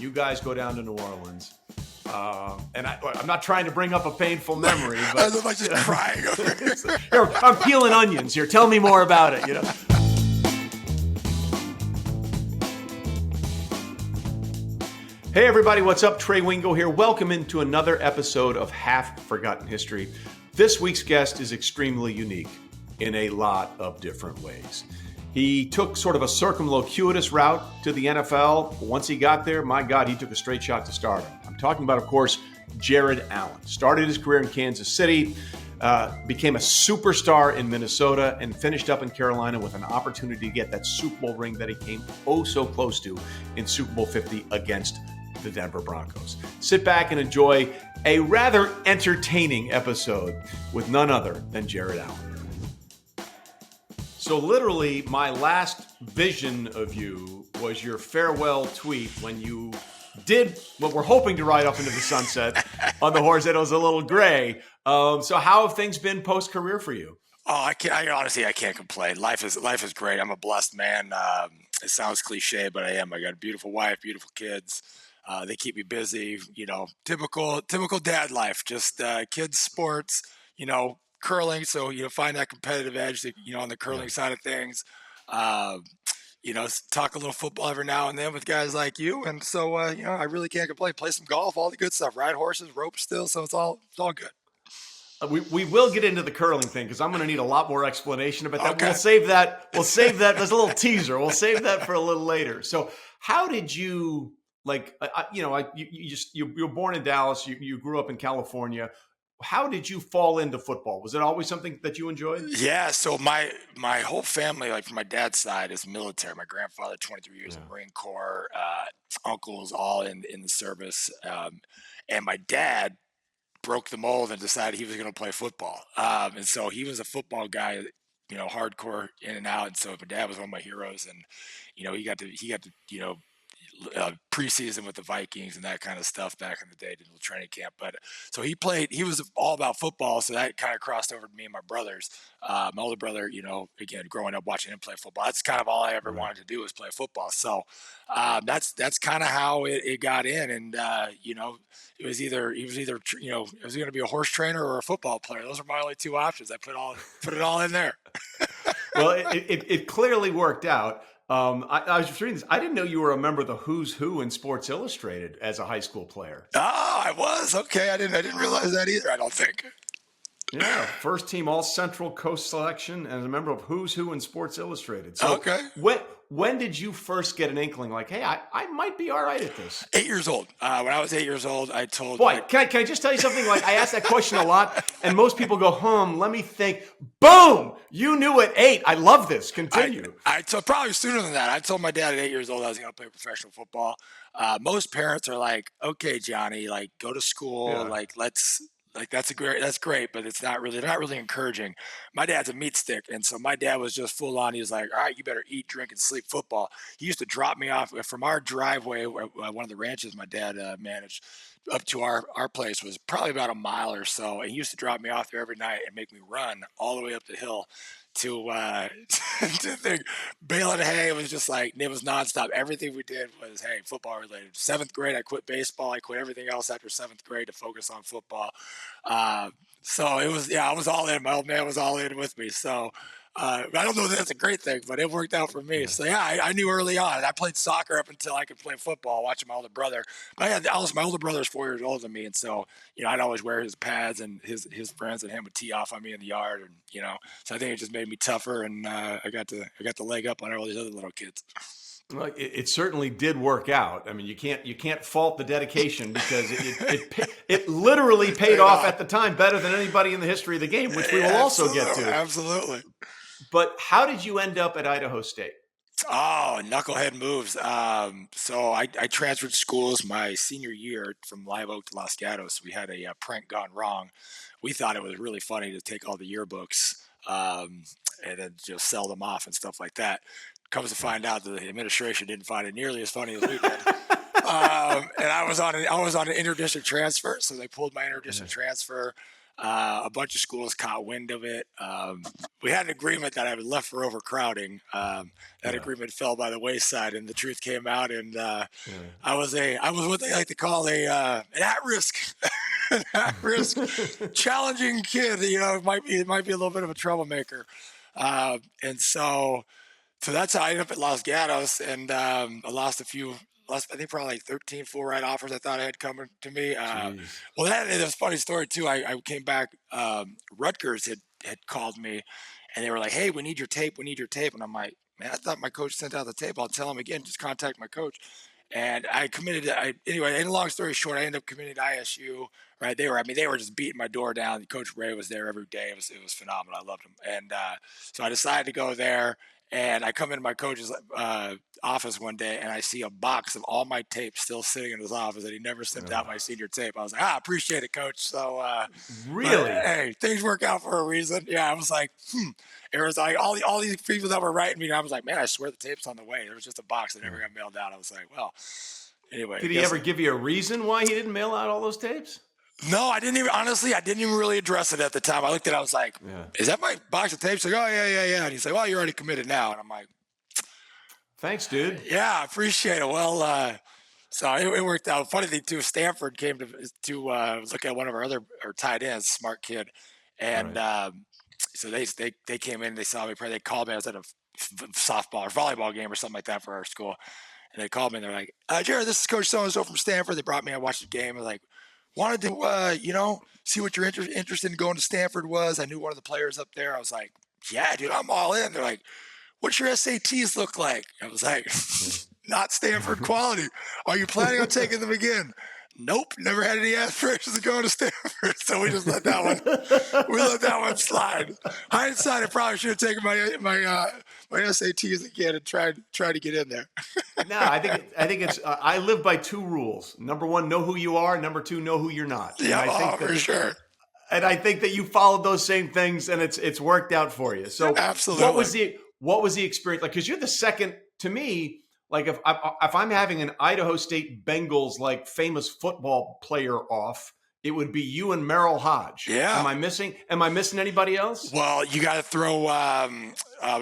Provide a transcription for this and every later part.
you guys go down to New Orleans. And I'm not trying to bring up a painful memory, but I look like just crying over here. Here, I'm peeling onions here. Tell me more about it, Hey everybody, what's up? Trey Wingo here. Welcome into another episode of Half Forgotten History. This week's guest is extremely unique in a lot of different ways. He took sort of a circumlocuitous route to the NFL. Once he got there, my God, he took a straight shot to stardom. I'm talking about, of course, Jared Allen. Started his career in Kansas City, became a superstar in Minnesota, and finished up in Carolina with an opportunity to get that Super Bowl ring that he came oh so close to in Super Bowl 50 against the Denver Broncos. Sit back and enjoy a rather entertaining episode with none other than Jared Allen. So literally, my last vision of you was your farewell tweet when you did what we're hoping to ride up into the sunset on the horse that was a little gray. So how have things been post-career for you? Oh, I honestly can't complain. Life is great. I'm a blessed man. It sounds cliche, but I am. I got a beautiful wife, beautiful kids. They keep me busy. Typical dad life. Just kids, sports. Curling, so find that competitive edge on the curling side of things. Talk a little football every now and then with guys like you, and so I really can't complain. Play some golf, all the good stuff. Ride horses, rope still, so it's all good. We will get into the curling thing because I'm going to need a lot more explanation about that. Okay. We'll save that. There's a little teaser. We'll save that for a little later. So, how did you you were born in Dallas. You grew up in California. How did you fall into football? Was it always something that you enjoyed? Yeah, so my whole family, like from my dad's side, is military. My grandfather, 23 years in the Marine Corps, uncles all in the service, and my dad broke the mold and decided he was going to play football. And so he was a football guy, hardcore in and out. And so my dad was one of my heroes, and he got to preseason with the Vikings and that kind of stuff back in the day, did a little training camp. But so he was all about football. So that kind of crossed over to me and my brothers. My older brother, again, growing up watching him play football, that's kind of all I ever wanted to do was play football. So that's kind of how it got in. And, it was either it was going to be a horse trainer or a football player. Those are my only two options. I put it all in there. Well, it clearly worked out. I was just reading this. I didn't know you were a member of the Who's Who in Sports Illustrated as a high school player. Oh, I was. Okay. I didn't realize that either, I don't think. Yeah. First team All Central Coast selection and a member of Who's Who in Sports Illustrated. So okay. When did you first get an inkling like, hey, I might be all right at this? 8 years old. When I was 8 years old, I told... Boy, can I just tell you something? Like, I ask that question a lot, and most people go, let me think. Boom! You knew at 8. I love this. Continue. I told probably sooner than that. I told my dad at 8 years old I was going to play professional football. Most parents are like, okay, Johnny, like, go to school. Yeah. That's great, but they're not really encouraging. My dad's a meat stick, and so my dad was just full on. He was like, all right, you better eat, drink, and sleep football. He used to drop me off from our driveway, one of the ranches my dad managed, up to our place was probably about a mile or so. And he used to drop me off there every night and make me run all the way up the hill to baling hay. It was just like, it was nonstop. Everything we did was, hey, football related. 7th grade, I quit baseball. I quit everything else after 7th grade to focus on football. So it was, I was all in. My old man was all in with me. So I don't know that that's a great thing, but it worked out for me. So I knew early on. I played soccer up until I could play football, watching my older brother. But my older brother is 4 years older than me, and so I'd always wear his pads, and his friends and him would tee off on me in the yard, and so I think it just made me tougher, and I got the leg up on all these other little kids. Well, it certainly did work out. I mean, you can't fault the dedication because it literally paid off at the time better than anybody in the history of the game, which we will also get to. Absolutely. But how did you end up at Idaho State? Oh, knucklehead moves. So I transferred schools my senior year from Live Oak to Los Gatos. We had a prank gone wrong. We thought it was really funny to take all the yearbooks and then just sell them off and stuff like that. Comes to find out that the administration didn't find it nearly as funny as we did. And I was on an interdistrict transfer, so they pulled my interdistrict transfer. A bunch of schools caught wind of it. We had an agreement that I was left for overcrowding. That agreement fell by the wayside, and the truth came out. And I was what they like to call an at-risk, at-risk, challenging kid. It might be a little bit of a troublemaker, and so that's how I ended up at Los Gatos, and I lost I think probably like 13 full ride offers I thought I had coming to me. Well, that is a funny story too. I came back. Rutgers had called me, and they were like, "Hey, we need your tape. We need your tape." And I'm like, "Man, I thought my coach sent out the tape. I'll tell him again. Just contact my coach." And I committed. Anyway. And long story short, I ended up committing to ISU. Right? They were just beating my door down. Coach Ray was there every day. It was phenomenal. I loved him. And so I decided to go there. And I come into my coach's office one day, and I see a box of all my tapes still sitting in his office, and he never sent out my senior tape. I was like, appreciate it, coach. So, really? Hey, things work out for a reason. Yeah, I was like, It was like all these people that were writing me, and I was like, man, I swear the tape's on the way. There was just a box that never got mailed out. I was like, well, anyway. Did he ever give you a reason why he didn't mail out all those tapes? No, I didn't even really address it at the time. I looked at it, I was like, is that my box of tapes? Like, oh, yeah. And he's like, well, you're already committed now. And I'm like, thanks, dude. Yeah, I appreciate it. Well, so it worked out. Funny thing, too, Stanford came to look at one of our tight ends, smart kid. And so they came in, they saw me, they called me. I was at a softball or volleyball game or something like that for our school. And they called me, and they're like, Jared, this is Coach so-and-so from Stanford. They brought me, I watched the game. And like, wanted to, see what your interest in going to Stanford was. I knew one of the players up there. I was like, yeah, dude, I'm all in. They're like, what's your SATs look like? I was like, not Stanford quality. Are you planning on taking them again? Nope, never had any aspirations of going to Stanford. So we just let that one slide. Hindsight, I probably should have taken my SATs again and tried to get in there. No, I think it's. I live by two rules. Number one, know who you are. Number two, know who you're not. Yeah, for sure. And I think that you followed those same things, and it's worked out for you. So, absolutely. What was the experience like? Because you're the second to me. Like if I'm having an Idaho State Bengals like famous football player off, it would be you and Merrill Hodge. Yeah. Am I missing anybody else? Well, you got to throw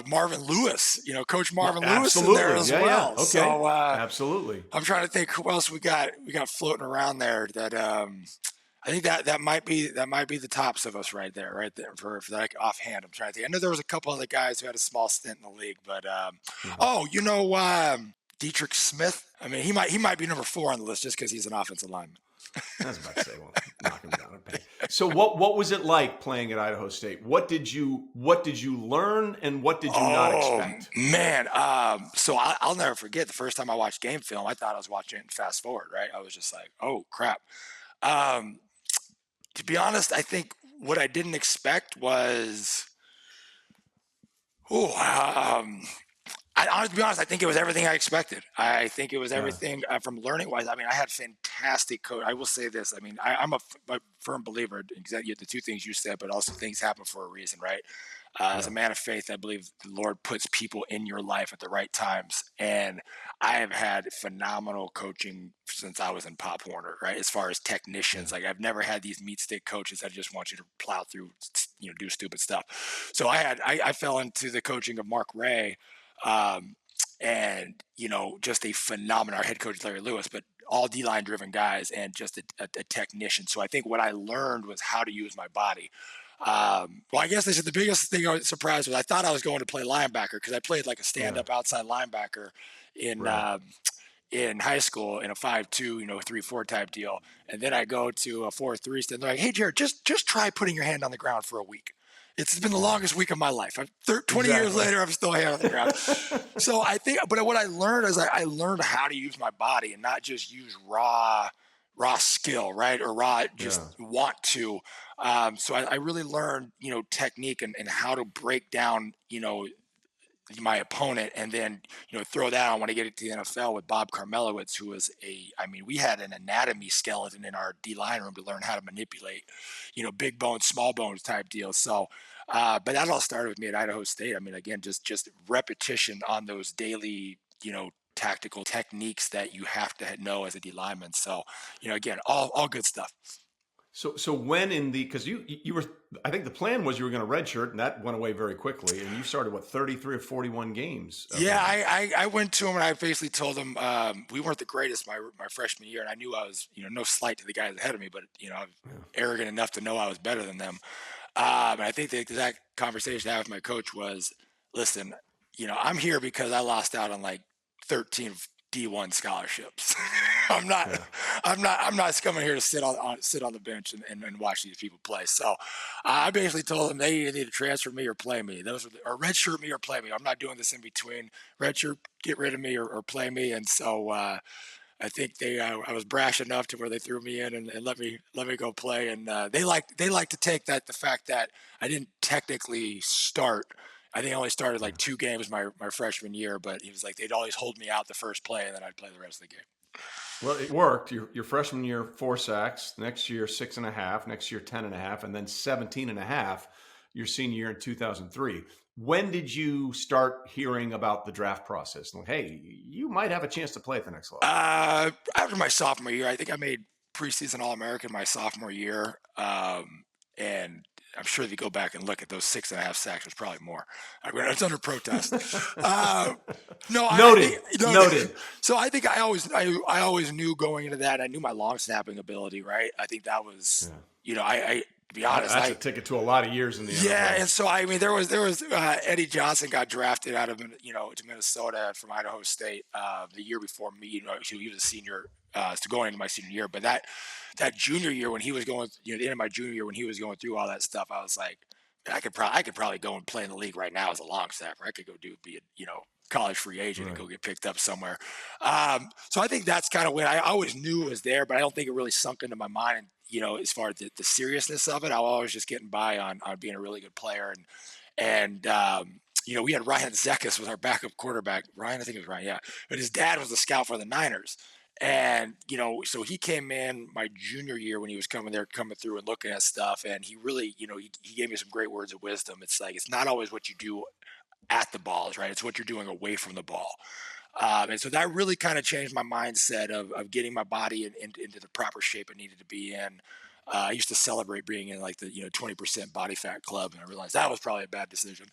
Marvin Lewis, Coach Marvin Lewis in there as well. Yeah. Okay. So, absolutely. I'm trying to think who else we got floating around there that I think that might be the tops of us right there for like offhand. I'm trying to think. I know there was a couple other guys who had a small stint in the league, but Dietrich Smith. I mean, he might be number 4 on the list just because he's an offensive lineman. I was about to say, well, knock him down a peg. So what was it like playing at Idaho State? What did you learn, and what did you not expect? Man, so I'll never forget the first time I watched game film. I thought I was watching it in fast forward, right? I was just like, oh crap. To be honest, I think what I didn't expect was, to be honest, I think it was everything I expected. I think it was everything from learning wise. I mean, I had fantastic coach. I will say this. I mean, I'm a firm believer in the two things you said, but also things happen for a reason, right? As a man of faith, I believe the Lord puts people in your life at the right times. And I have had phenomenal coaching since I was in Pop Warner, right? As far as technicians, like I've never had these meat stick coaches that just want you to plow through, do stupid stuff. So I fell into the coaching of Mark Ray, and just a phenomenal, our head coach Larry Lewis, but all D-line driven guys and just a technician. So I think what I learned was how to use my body. Well, I guess they said the biggest thing I was surprised was I thought I was going to play linebacker because I played like a stand-up outside linebacker in high school in a 5-2, 3-4 type deal. And then I go to a 4-3 stand. They're like, hey, Jared, just try putting your hand on the ground for a week. It's been the longest week of my life. 20 years later, I'm still hand on the ground. So I think, but what I learned is I learned how to use my body and not just use raw skill, right? Or want to. So I really learned, technique and how to break down, my opponent, and then throw that on when I get it to the NFL with Bob Karmelowitz, who was we had an anatomy skeleton in our D-line room to learn how to manipulate big bones, small bones type deals. So but that all started with me at Idaho State. I mean, again, just repetition on those daily tactical techniques that you have to know as a D lineman. So again, all good stuff. So when because you were, I think the plan was you were going to redshirt, and that went away very quickly, and you started 33 or 41 games. Yeah, I went to him and I basically told him we weren't the greatest my freshman year, and I knew I was, no slight to the guys ahead of me, but I'm arrogant enough to know I was better than them. And I think the exact conversation I had with my coach was, listen, I'm here because I lost out on like 13 D1 scholarships. I'm not, Yeah. I'm not coming here to sit on the bench and watch these people play. So I basically told them they either need to transfer me or play me. Or redshirt me or play me. I'm not doing this in between. Redshirt, get rid of me or play me. And so I think I was brash enough to where they threw me in and let me go play. And they like to take the fact that I didn't technically start. I think I only started like 2 games my freshman year, but he was like, they'd always hold me out the first play and then I'd play the rest of the game. Well, it worked. Your freshman year, 4 sacks. Next year, 6.5. Next year, 10.5, and then 17.5. Your senior year in 2003. When did you start hearing about the draft process? Like, hey, you might have a chance to play at the next level. After my sophomore year, I think I made preseason All-American my sophomore year, and I'm sure if you go back and look at those 6.5 sacks, was probably more. I mean, it's under protest. Noted. So I think I always knew going into that. I knew my long snapping ability, right? I think that was, I to be honest, that's a ticket to a lot of years in the NFL. Yeah, and so I mean, there was Eddie Johnson got drafted out of to Minnesota from Idaho State the year before me. He was a senior, so going into my senior year, but that junior year when he was going, the end of my junior year when he was going through all that stuff, I was like, I could probably go and play in the league right now as a long snapper. I could go be a college free agent and go get picked up somewhere. So I think that's kind of when I always knew it was there, but I don't think it really sunk into my mind. As far as the seriousness of it, I was always just getting by on being a really good player. And we had Ryan Zekas was our backup quarterback. Ryan, I think it was Ryan, yeah. But his dad was a scout for the Niners. And, so he came in my junior year when he was coming through and looking at stuff. And he really, he gave me some great words of wisdom. It's like, it's not always what you do at the balls, right? It's what you're doing away from the ball. And so that really kind of changed my mindset of getting my body into the proper shape it needed to be in. I used to celebrate being in like the 20% body fat club, and I realized that was probably a bad decision.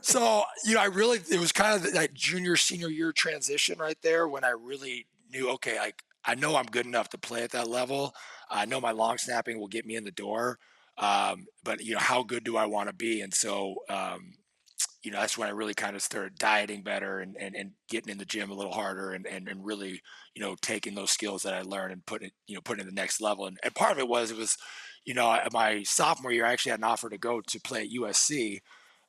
So it was kind of that senior year transition right there when I really knew, okay, I know I'm good enough to play at that level. I know my long snapping will get me in the door, but how good do I want to be? And so that's when I really kind of started dieting better and getting in the gym a little harder and really, taking those skills that I learned and putting it in the next level. And part of it was, my sophomore year, I actually had an offer to go to play at USC,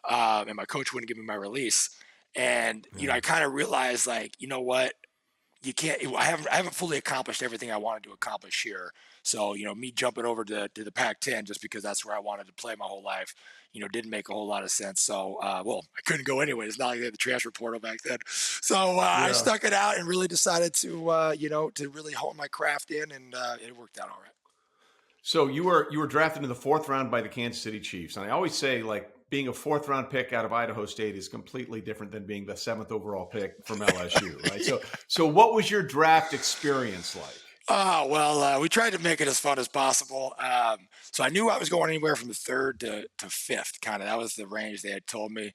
and my coach wouldn't give me my release. And, I kind of realized like, you know what, you can't, I haven't fully accomplished everything I wanted to accomplish here. So, me jumping over to the Pac-10 just because that's where I wanted to play my whole life, didn't make a whole lot of sense. So, I couldn't go anyway. It's not like they had the transfer portal back then. So I stuck it out and really decided to really hone my craft in, and it worked out all right. So you were drafted in the 4th round by the Kansas City Chiefs. And I always say, like, being a 4th round pick out of Idaho State is completely different than being the 7th overall pick from LSU, right? So what was your draft experience like? We tried to make it as fun as possible. So I knew I was going anywhere from the 3rd to 5th, kind of. That was the range they had told me.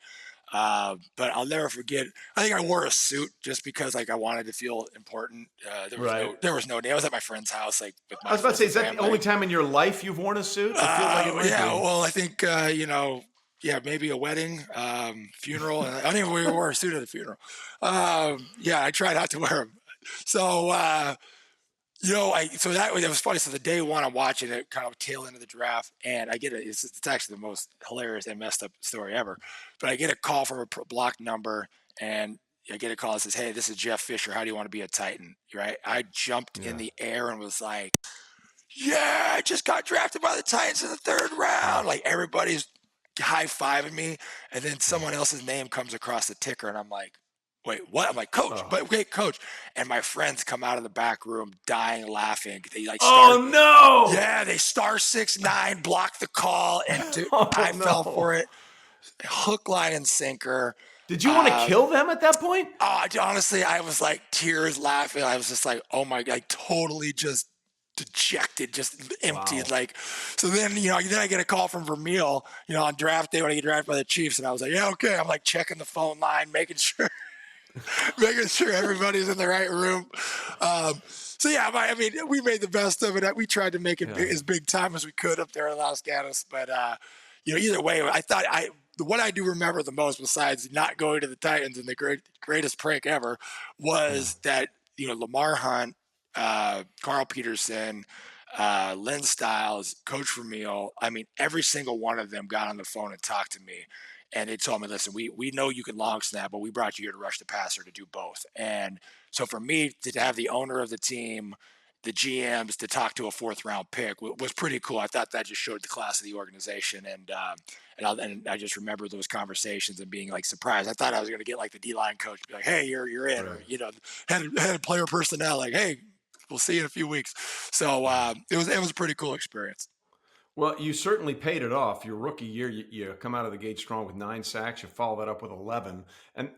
But I'll never forget. I think I wore a suit just because, like, I wanted to feel important. There was no day. I was at my friend's house, like, with my. I was about to say, is that the only time in your life you've worn a suit? I feel like it might be. Well, I think maybe a wedding, funeral. I don't even wear a suit at a funeral. I try not to wear them. So. So that was funny. So the day one, I'm watching it, kind of tail end of the draft, and I get it. It's actually the most hilarious and messed up story ever. But I get a call from a blocked number, and I get a call that says, "Hey, this is Jeff Fisher. How do you want to be a Titan?" Right? I jumped in the air and was like, "Yeah, I just got drafted by the Titans in the 3rd round!" Like, everybody's high-fiving me, and then someone else's name comes across the ticker, and I'm like, wait, what? I'm like, coach, but wait, coach. And my friends come out of the back room dying laughing. They like, oh no! Yeah, they star 6'9", block the call, and I fell for it. Hook, line, and sinker. Did you want to kill them at that point? Honestly, I was like tears laughing. I was just like, oh my God, I totally just dejected, just emptied. Wow. Like, so then, then I get a call from Vermeil, on draft day when I get drafted by the Chiefs. And I was like, yeah, okay. I'm like checking the phone line, making sure everybody's in the right room. So yeah, I mean, we made the best of it. We tried to make it as big time as we could up there in Los Gatos. But, either way, what I do remember the most, besides not going to the Titans and the greatest prank ever, was that, Lamar Hunt, Carl Peterson, Lynn Stiles, Coach Vermeil. I mean, every single one of them got on the phone and talked to me. And they told me, listen, we know you can long snap, but we brought you here to rush the passer to do both. And so for me to have the owner of the team, the GMs, to talk to a 4th-round pick was pretty cool. I thought that just showed the class of the organization. And I just remember those conversations and being like surprised. I thought I was going to get like the D-line coach, be like, hey, you're in, Right. or, head player personnel, like, hey, we'll see you in a few weeks. So it was a pretty cool experience. Well, you certainly paid it off. Your rookie year, you come out of the gate strong with 9 sacks. You follow that up with 11. And,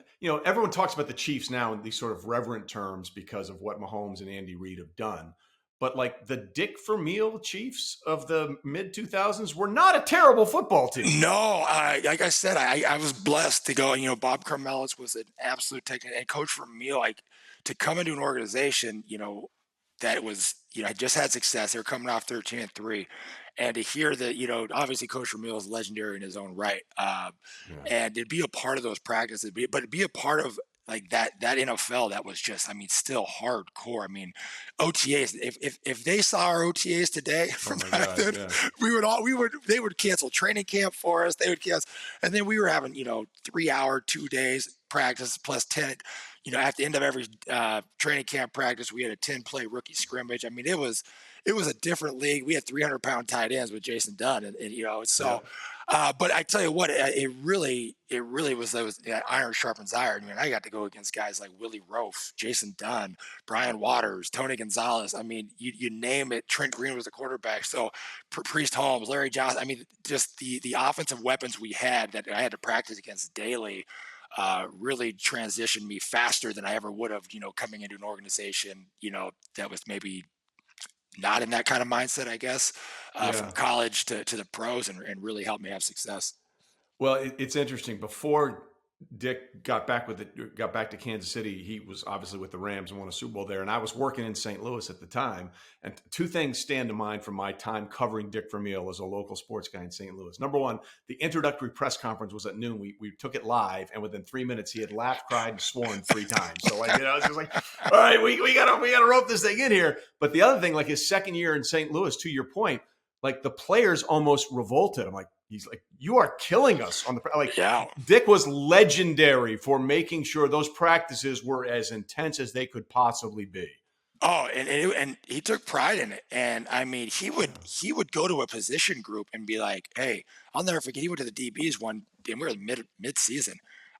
everyone talks about the Chiefs now in these sort of reverent terms because of what Mahomes and Andy Reid have done. But like the Dick Vermeil Chiefs of the mid-2000s were not a terrible football team. No, like I said, I was blessed to go. Bob Carmelis was an absolute technique, and Coach Vermeil, like, to come into an organization, that was, had just had success. They were coming off 13-3, and to hear that, obviously Coach Vermeil is legendary in his own right, and to be a part of those practices, but to be a part of like that NFL that was just, I mean, still hardcore. I mean, OTAs. If they saw our OTAs today from back then, they would cancel training camp for us. They would cancel, and then we were having 3-hour 2 days practice plus 10. At the end of every training camp practice, we had a 10-play rookie scrimmage. I mean, it was a different league. We had 300-pound tight ends with Jason Dunn, and so. But I tell you what, it really was iron sharpens iron. I mean, I got to go against guys like Willie Rofe, Jason Dunn, Brian Waters, Tony Gonzalez. I mean, you name it. Trent Green was the quarterback. So Priest Holmes, Larry Johnson. I mean, just the offensive weapons we had that I had to practice against daily really transitioned me faster than I ever would have, coming into an organization, that was maybe not in that kind of mindset, I guess, from college to the pros, and really helped me have success. Well, it's interesting. Before Dick got back to Kansas City, he was obviously with the Rams and won a Super Bowl there. And I was working in St. Louis at the time. And 2 things stand to mind from my time covering Dick Vermeil as a local sports guy in St. Louis. Number one, the introductory press conference was at noon. We took it live, and within 3 minutes, he had laughed, cried, and sworn 3 times. So like, it's just like, all right, we gotta rope this thing in here. But the other thing, like his second year in St. Louis, to your point, like the players almost revolted. I'm like, he's like, you are killing us on the like. Yeah. Dick was legendary for making sure those practices were as intense as they could possibly be. Oh, and he took pride in it. And I mean, he would go to a position group and be like, "Hey, I'll never forget." He went to the DBs one, and we were mid season.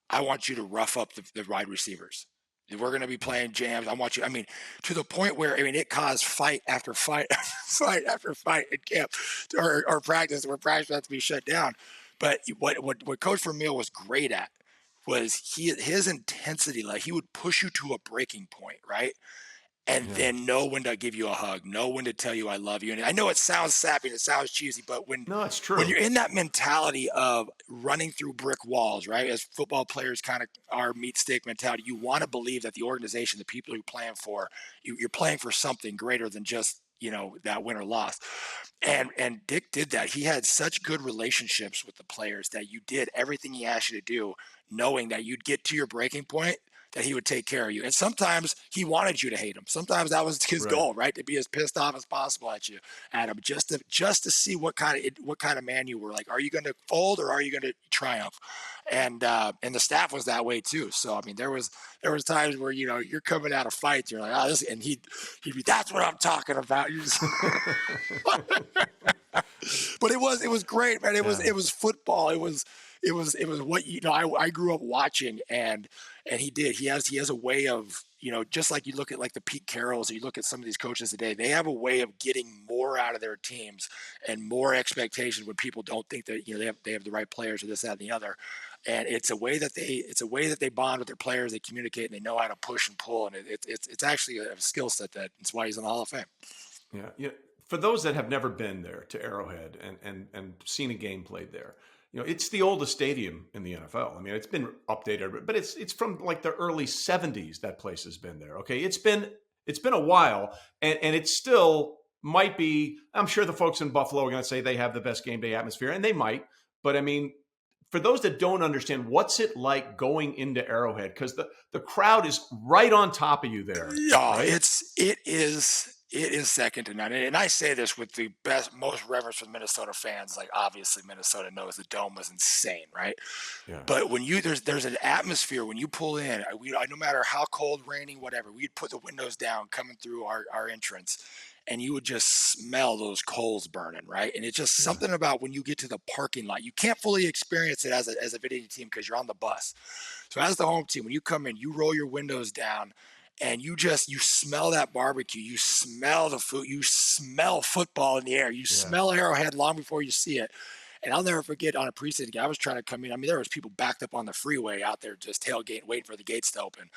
I want you to rough up the wide receivers. We're going to be playing jams. I want you. I mean, to the point where, I mean, it caused fight after fight, fight after fight in camp or practice, where practice had to be shut down. But what Coach Vermeil was great at was his intensity. Like, he would push you to a breaking point, right? And then know when to give you a hug, know when to tell you I love you. And I know it sounds sappy and it sounds cheesy, but No, it's true. when you're in that mentality of running through brick walls, right? As football players kind of are, meat stick mentality, you want to believe that the organization, the people you're playing for, you're playing for something greater than just, that win or loss. And Dick did that. He had such good relationships with the players that you did everything he asked you to do, knowing that you'd get to your breaking point, that he would take care of you. And sometimes he wanted you to hate him. Sometimes that was his goal, right? To be as pissed off as possible at you, Adam, just to see what kind of man you were. Like, are you going to fold or are you going to triumph? And the staff was that way too. So I mean, there was times where you're coming out of fights, you're like, oh, this, and he'd be, that's what I'm talking about. But it was great, man. It was football. It was what I grew up watching, and he has a way of, just like you look at like the Pete Carrolls, or you look at some of these coaches today, they have a way of getting more out of their teams and more expectations when people don't think that they have the right players or this, that, and the other. And it's a way that they bond with their players, they communicate, and they know how to push and pull, and it's actually a skill set that's why he's in the Hall of Fame. Yeah. Yeah. For those that have never been there to Arrowhead and seen a game played there, it's the oldest stadium in the NFL. I mean, it's been updated, but it's from like the early 70s that place has been there. Okay. It's been a while, and it still might be. I'm sure the folks in Buffalo are going to say they have the best game day atmosphere, and they might. But I mean, for those that don't understand, what's it like going into Arrowhead? Because the crowd is right on top of you there, Yeah, right? it is second to none. And I say this with the most reverence for Minnesota fans. Like obviously Minnesota knows the dome was insane, right? Yeah. But when there's an atmosphere when you pull in, no matter how cold, raining, whatever, we'd put the windows down coming through our entrance, and you would just smell those coals burning, right? And it's just Yeah. something about when you get to the parking lot, you can't fully experience it as a video team because you're on the bus. So as the home team, when you come in, you roll your windows down, and you smell that barbecue, you smell the food, you smell football in the air, you Yeah. smell Arrowhead long before you see it. And I'll never forget on a preseason game, I was trying to come in. I mean, there was people backed up on the freeway out there just tailgate, waiting for the gates to open.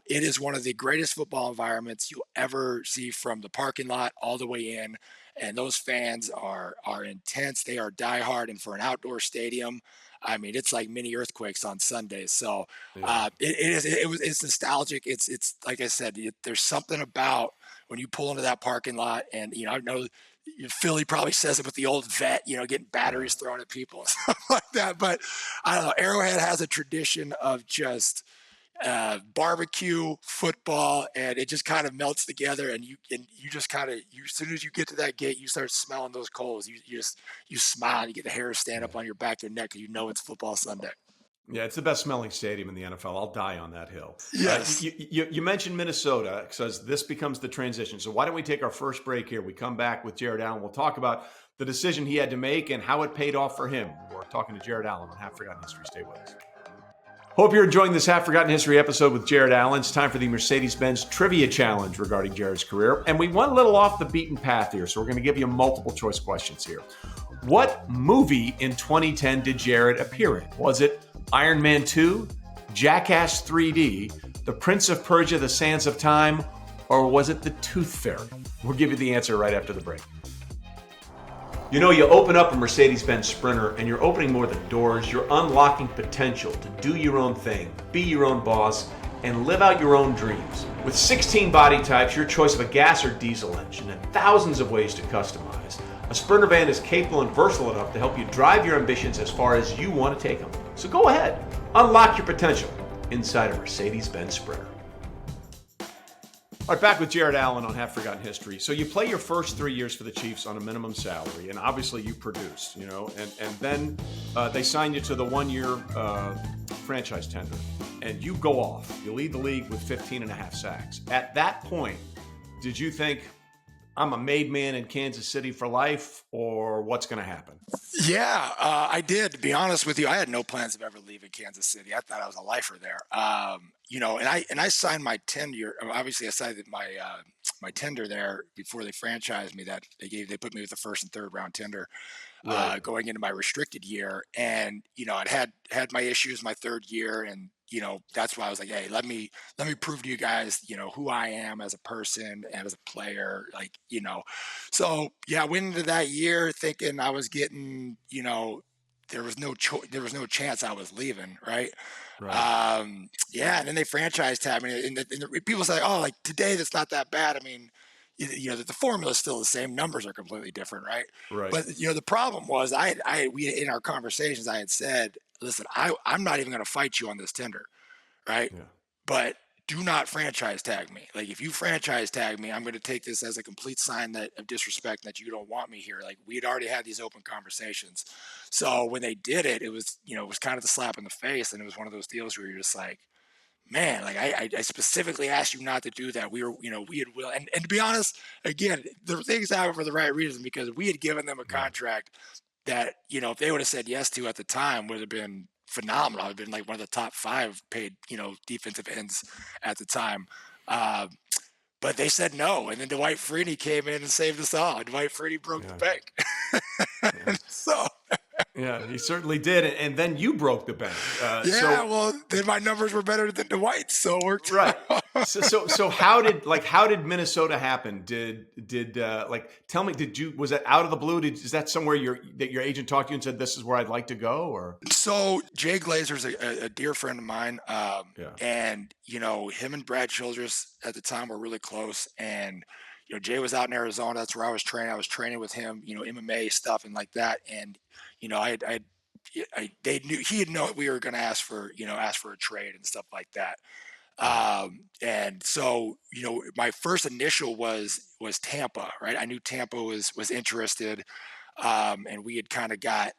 It is one of the greatest football environments you'll ever see from the parking lot all the way in. And those fans are intense. They are diehard. And for an outdoor stadium, I mean, it's like mini earthquakes on Sundays. So Yeah. it's nostalgic. It's like I said, there's something about when you pull into that parking lot, and I know Philly probably says it with the old vet, getting Yeah. batteries thrown at people and stuff like that. But I don't know. Arrowhead has a tradition of just barbecue, football, and it just kind of melts together. And you just kind of as soon as you get to that gate, you start smelling those coals. You smile, you get the hair stand up Yeah. on your back, your neck, and it's football Sunday. Yeah, it's the best smelling stadium in the NFL. I'll die on that hill. Yes. You mentioned Minnesota because this becomes the transition. So why don't we take our first break here? We come back with Jared Allen. We'll talk about the decision he had to make and how it paid off for him. We're talking to Jared Allen on Half Forgotten History. Stay with us. Hope you're enjoying this Half Forgotten History episode with Jared Allen. It's time for the Mercedes-Benz Trivia Challenge regarding Jared's career. And we went a little off the beaten path here, so we're going to give you multiple choice questions here. What movie in 2010 did Jared appear in? Was it Iron Man 2, Jackass 3D, The Prince of Persia, The Sands of Time, or was it The Tooth Fairy? We'll give you the answer right after the break. You open up a Mercedes-Benz Sprinter and you're opening more than doors, you're unlocking potential to do your own thing, be your own boss, and live out your own dreams. With 16 body types, your choice of a gas or diesel engine, and thousands of ways to customize, a Sprinter van is capable and versatile enough to help you drive your ambitions as far as you want to take them. So go ahead, unlock your potential inside a Mercedes-Benz Sprinter. All right, back with Jared Allen on Half Forgotten History. So you play your first 3 years for the Chiefs on a minimum salary, and obviously you produce, and then they sign you to the 1 year franchise tender, and you go off. You lead the league with 15 and a half sacks. At that point, did you think, I'm a made man in Kansas City for life, or what's going to happen? Yeah, I did. To be honest with you, I had no plans of ever leaving Kansas City. I thought I was a lifer there. And I signed my tenure. Obviously, I signed my tender there before they franchised me. That they put me with the first and third round tender. Right. Going into my restricted year, and I'd had my issues my third year, and that's why I was like, hey, let me prove to you guys who I am as a person and as a player, so yeah, I went into that year thinking I was getting, there was no chance I was leaving, right? Right. Yeah, and then they franchise tag me, and people say, oh, like today that's not that bad. I mean, the formula is still the same, numbers are completely different, right? Right. But the problem was we in our conversations I had said, listen, I'm not even going to fight you on this tender, right? Yeah. But do not franchise tag me. Like if you franchise tag me, I'm going to take this as a complete sign of disrespect, that you don't want me here. Like we had already had these open conversations. So when they did it, it was kind of the slap in the face, and it was one of those deals where you're just like, man, like I specifically asked you not to do that. We were, we had will, and to be honest, again, the things happen for the right reason, because we had given them a Yeah. contract that, if they would have said yes to at the time, would have been phenomenal. I've been like one of the top 5 paid, defensive ends at the time. But they said no. And then Dwight Freeney came in and saved us all. Dwight Freeney broke the Yeah. bank. Yeah. So Yeah, he certainly did. And then you broke the bank. Well, then my numbers were better than Dwight's, so it worked. Right. So how did Minnesota happen? Tell me, was that out of the blue? Is that somewhere your agent talked to you and said, this is where I'd like to go? Or So Jay Glazer's a dear friend of mine. Yeah. And, him and Brad Childress at the time were really close. And, Jay was out in Arizona. That's where I was training. I was training with him, MMA stuff and like that. And, they knew he had known we were going to ask for a trade and stuff like that. And so, my first initial was Tampa, right? I knew Tampa was interested. And we had kind of got,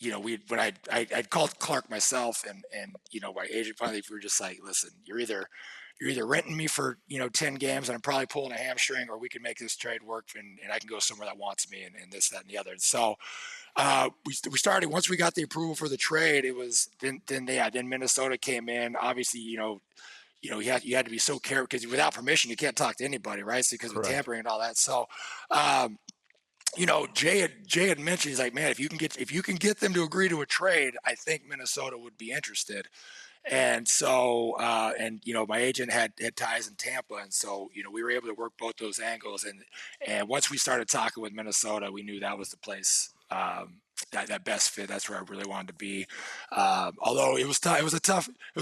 when I'd called Clark myself and my agent finally, we were just like, listen, you're either renting me for, 10 games and I'm probably pulling a hamstring, or we can make this trade work and I can go somewhere that wants me and this, that, and the other. And so, we started, once we got the approval for the trade, it was then Minnesota came in. Obviously, you had to be so careful because without permission, you can't talk to anybody, right? So because of tampering and all that. So, Jay had mentioned, he's like, man, if you can get them to agree to a trade, I think Minnesota would be interested. And so, my agent had ties in Tampa. And so, we were able to work both those angles. And once we started talking with Minnesota, we knew that was the place, that best fit. That's where I really wanted to be. Although it was tough, it was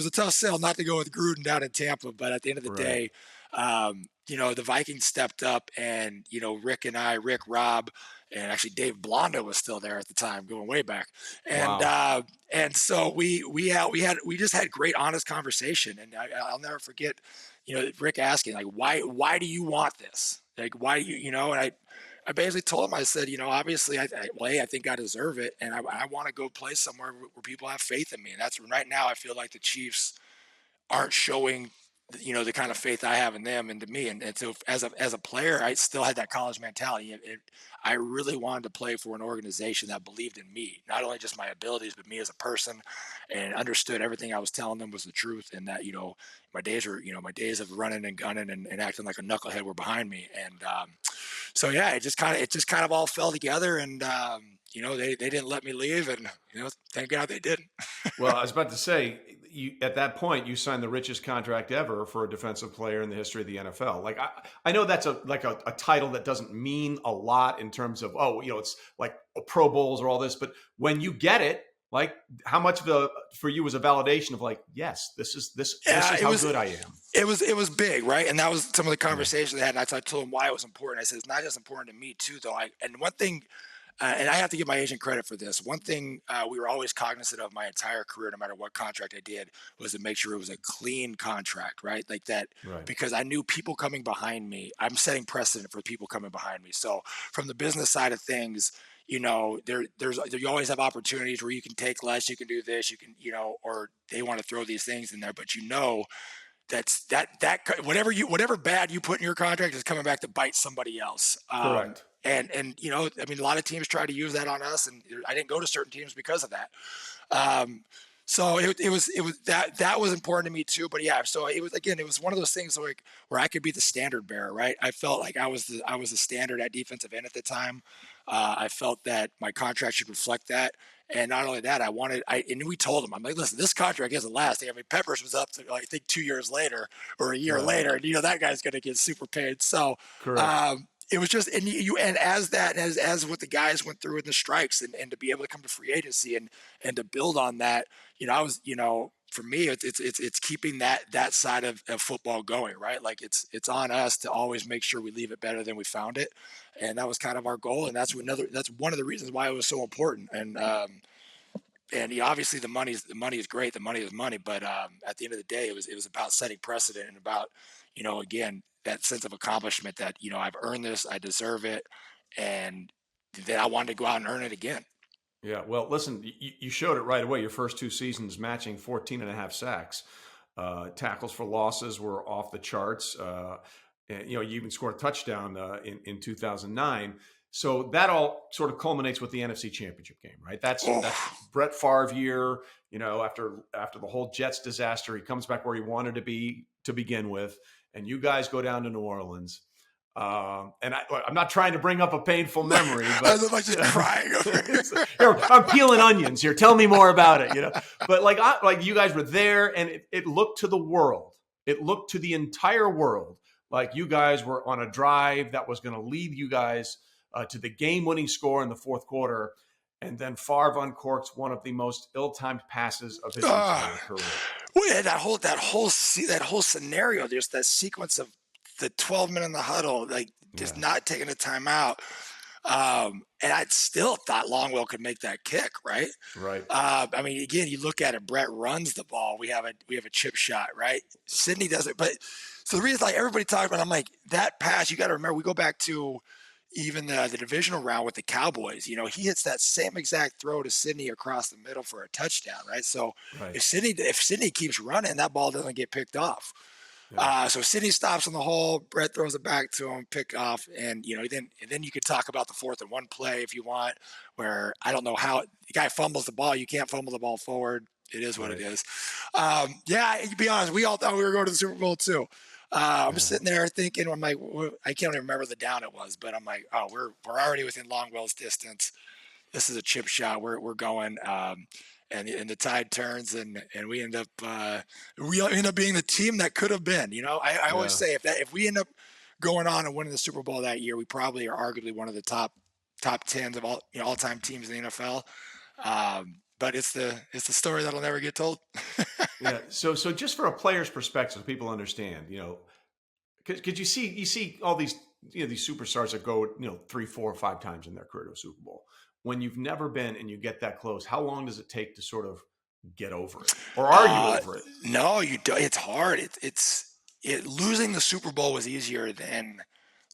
a tough sell not to go with Gruden down in Tampa. But at the end of the day, the Vikings stepped up, and, Rick, Rob, and actually Dave Blondo was still there at the time, going way back. And, Wow. And so we just had great, honest conversation. And I'll never forget, Rick asking, like, why do you want this? Like, why do you, and I basically told him, I said, obviously I think I deserve it. And I want to go play somewhere where people have faith in me. And that's right now, I feel like the Chiefs aren't showing, the kind of faith I have in them and to me. And so as a player, I still had that college mentality. I really wanted to play for an organization that believed in me, not only just my abilities, but me as a person, and understood everything I was telling them was the truth. And that, my days of running and gunning and acting like a knucklehead were behind me. And, so yeah, it just kind of all fell together. And, they didn't let me leave, and, thank God they didn't. Well, I was about to say, at that point, you signed the richest contract ever for a defensive player in the history of the NFL. Like, I know that's a title that doesn't mean a lot in terms of, it's like Pro Bowls or all this, but when you get it, like, how much for you was a validation of like, yes, this is how good I am. It was big, right? And that was some of the conversations they had. And I told him why it was important. I said, it's not just important to me too, though. And one thing, and I have to give my agent credit for this. One thing we were always cognizant of my entire career, no matter what contract I did, was to make sure it was a clean contract, right? Like that, Right. Because I knew people coming behind me, I'm setting precedent for people coming behind me. So from the business side of things, you always have opportunities where you can take less, you can do this, you can, or they want to throw these things in there, but whatever bad you put in your contract is coming back to bite somebody else. Correct. And a lot of teams try to use that on us, and I didn't go to certain teams because of that. So it was that was important to me too. But yeah, so it was one of those things like where I could be the standard bearer, right? I felt like I was the standard at defensive end at the time. I felt that my contract should reflect that. And not only that, and we told him, I'm like, listen, this contract isn't lasting. I mean, Peppers was up to, I think, 2 years later or a year later, and that guy's going to get super paid. So, Correct. It was just, as what the guys went through in the strikes, and to be able to come to free agency and to build on that, for me, it's keeping that side of football going, right? Like it's on us to always make sure we leave it better than we found it. And that was kind of our goal. And that's one of the reasons why it was so important. And obviously the money is great. The money is money. But at the end of the day, it was about setting precedent and about, again, that sense of accomplishment that, I've earned this, I deserve it. And then I wanted to go out and earn it again. Yeah. Well, listen, you showed it right away. Your first 2 seasons matching 14 and a half sacks. Tackles for losses were off the charts. And, you even scored a touchdown in 2009. So that all sort of culminates with the NFC Championship game, right? That's Brett Favre year. After the whole Jets disaster, he comes back where he wanted to be to begin with, and you guys go down to New Orleans. And I'm not trying to bring up a painful memory, but I'm just crying over here, I'm peeling onions here. Tell me more about it, But like you guys were there, and it looked to the world. It looked to the entire world like you guys were on a drive that was going to lead you guys to the game-winning score in the fourth quarter, and then Favre uncorks one of the most ill-timed passes of his entire career. Well, that whole scenario, there's that sequence of the 12 men in the huddle, like just not taking a timeout. And I still thought Longwell could make that kick, right? Right. I mean, again, you look at it, Brett runs the ball. We have a chip shot, right? Sidney does it. But so the reason, like everybody talking about, I'm like, that pass, you got to remember, we go back to even the divisional round with the Cowboys. He hits that same exact throw to Sidney across the middle for a touchdown, right? So if Sidney keeps running, that ball doesn't get picked off. Yeah. So Sidney stops in the hole. Brett throws it back to him, pick off, and then you could talk about the 4th and 1 play if you want, where I don't know how the guy fumbles the ball. You can't fumble the ball forward. It is what it is. To be honest, we all thought we were going to the Super Bowl too. I'm sitting there thinking, I'm like, I can't even remember the down it was, but I'm like, oh, we're already within Longwell's distance. This is a chip shot. We're going. And the tide turns, and we end up being the team that could have been. I always say if we end up going on and winning the Super Bowl that year, we probably are arguably one of the top 10s of all time teams in the NFL. But it's the story that'll never get told. Yeah. So just for a player's perspective, so people understand. Because you see all these these superstars that go 3, 4, 5 times in their career to a Super Bowl. When you've never been and you get that close, how long does it take to sort of get over it? Or are you over it? No, you don't. It's hard. Losing the Super Bowl was easier than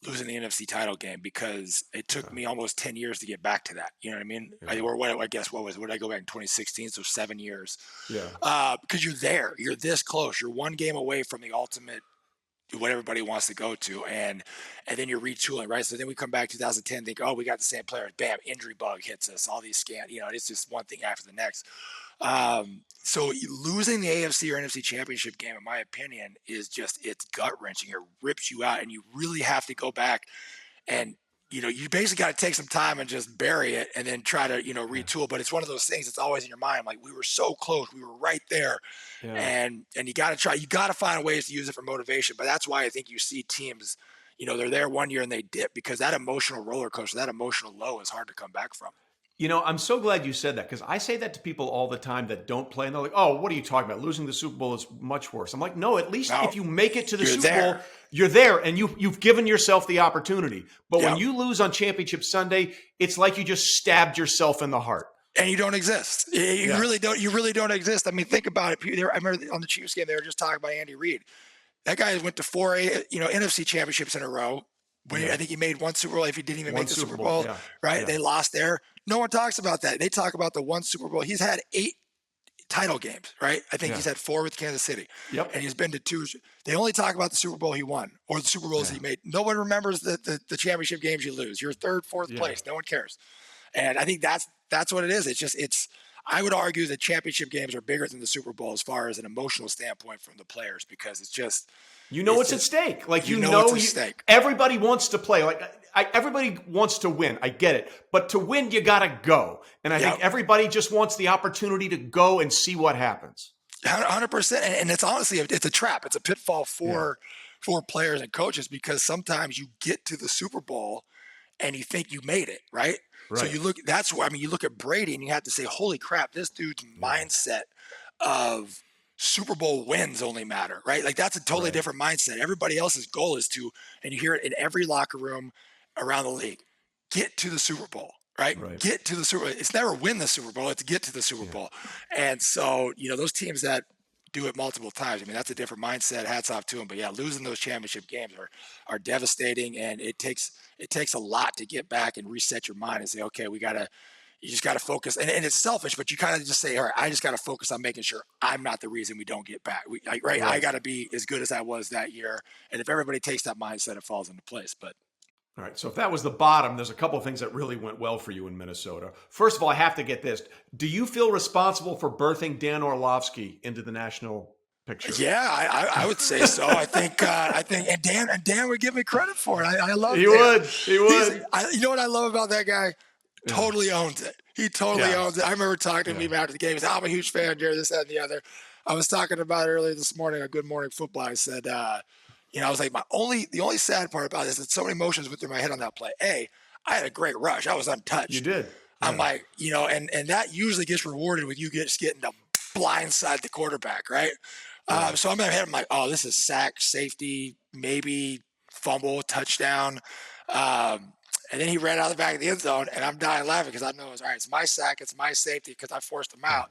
losing the NFC title game because it took me almost 10 years to get back to that. You know what I mean? Yeah. I guess what did I go back in 2016? So 7 years. Yeah. Because you're there. You're this close. You're one game away from the ultimate, what everybody wants to go to, and then you're retooling, right? So then we come back 2010, think, oh, we got the same players. Bam, injury bug hits us. All these it's just one thing after the next. So losing the AFC or NFC Championship game, in my opinion, is it's gut wrenching. It rips you out, and you really have to go back and you basically got to take some time and just bury it and then try to, retool. But it's one of those things that's always in your mind. Like, we were so close. We were right there. Yeah. And you got to find ways to use it for motivation. But that's why I think you see teams, they're there one year and they dip, because that emotional roller coaster, that emotional low is hard to come back from. I'm so glad you said that, because I say that to people all the time that don't play, and they're like, oh, what are you talking about? Losing the Super Bowl is much worse. I'm like, no, at least if you make it to the Super Bowl, you're there, and you've given yourself the opportunity. But when you lose on Championship Sunday, it's like you just stabbed yourself in the heart. And you don't exist. You really don't. You really don't exist. I mean, think about it. I remember on the Chiefs game, they were just talking about Andy Reid. That guy went to 4 NFC championships in a row. I think he made one Super Bowl if he didn't even make the Super Bowl, right? Yeah. They lost there. No one talks about that. They talk about the one Super Bowl. He's had 8 title games, right? I think he's had 4 with Kansas City. Yep. And he's been to 2. They only talk about the Super Bowl he won or the Super Bowls he made. No one remembers the championship games you lose. You're 3rd, 4th place. No one cares. And I think that's what it is. I would argue that championship games are bigger than the Super Bowl as far as an emotional standpoint from the players, because it's just – it's at stake. Like, it's at stake. Everybody wants to play. Like, everybody wants to win. I get it. But to win, you got to go. And I think everybody just wants the opportunity to go and see what happens. 100%. And it's honestly, it's a trap. It's a pitfall for players and coaches, because sometimes you get to the Super Bowl and you think you made it, right? So you look at Brady and you have to say, holy crap, this dude's mindset of Super Bowl wins only matter, right? Like, that's a totally different mindset. Everybody else's goal is to, and you hear it in every locker room around the league, get to the Super Bowl, right? Get to the Super Bowl. It's never win the Super Bowl, it's get to the Super Bowl. And so, those teams that do it multiple times, I mean, that's a different mindset. Hats off to them. But losing those championship games are devastating, and it takes a lot to get back and reset your mind and say, okay, you just got to focus. And it's selfish, but you kind of just say, all right, I just got to focus on making sure I'm not the reason we don't get back. I got to be as good as I was that year. And if everybody takes that mindset, it falls into place. But all right, so if that was the bottom, there's a couple of things that really went well for you in Minnesota. First of all, I have to get this. Do you feel responsible for birthing Dan Orlovsky into the National picture. Yeah, I would say so. I think, and Dan would give me credit for it. I love He Dan. would. He would. You know what I love about that guy? Totally owns it. He totally owns it. I remember talking to him after the game. He said, I'm a huge fan, Jerry, this, that, and the other. I was talking about it earlier this morning on Good Morning Football. I said, I was like, the only sad part about this is that so many emotions went through my head on that play. I had a great rush. I was untouched. You did. I'm like, and that usually gets rewarded when you just getting to blindside the quarterback, right? So I'm in my head, I'm like, oh, this is sack, safety, maybe fumble, touchdown. And then he ran out of the back of the end zone, and I'm dying laughing because I know it's my sack, it's my safety because I forced him out.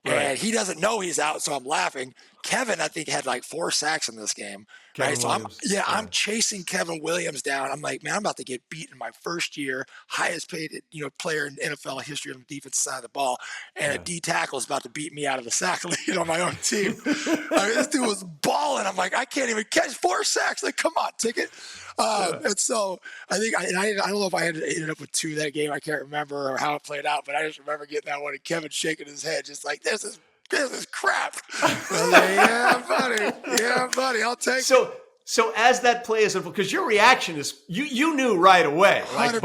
Right. And he doesn't know he's out, so I'm laughing. Kevin, I think, had like 4 sacks in this game. Right. So I'm chasing Kevin Williams down. I'm like, man, I'm about to get beat in my first year, highest paid, player in NFL history on the defensive side of the ball. And a D tackle is about to beat me out of the sack lead on my own team. This dude was balling. I'm like, I can't even catch 4 sacks. Like, come on, ticket. And so I think, I don't know if I ended up with 2 that game. I can't remember or how it played out, but I just remember getting that one and Kevin shaking his head, just like, this is crap. I was like, yeah, buddy, I'll take it. So as that play is unfolding, because your reaction is, you knew right away. Like 100%.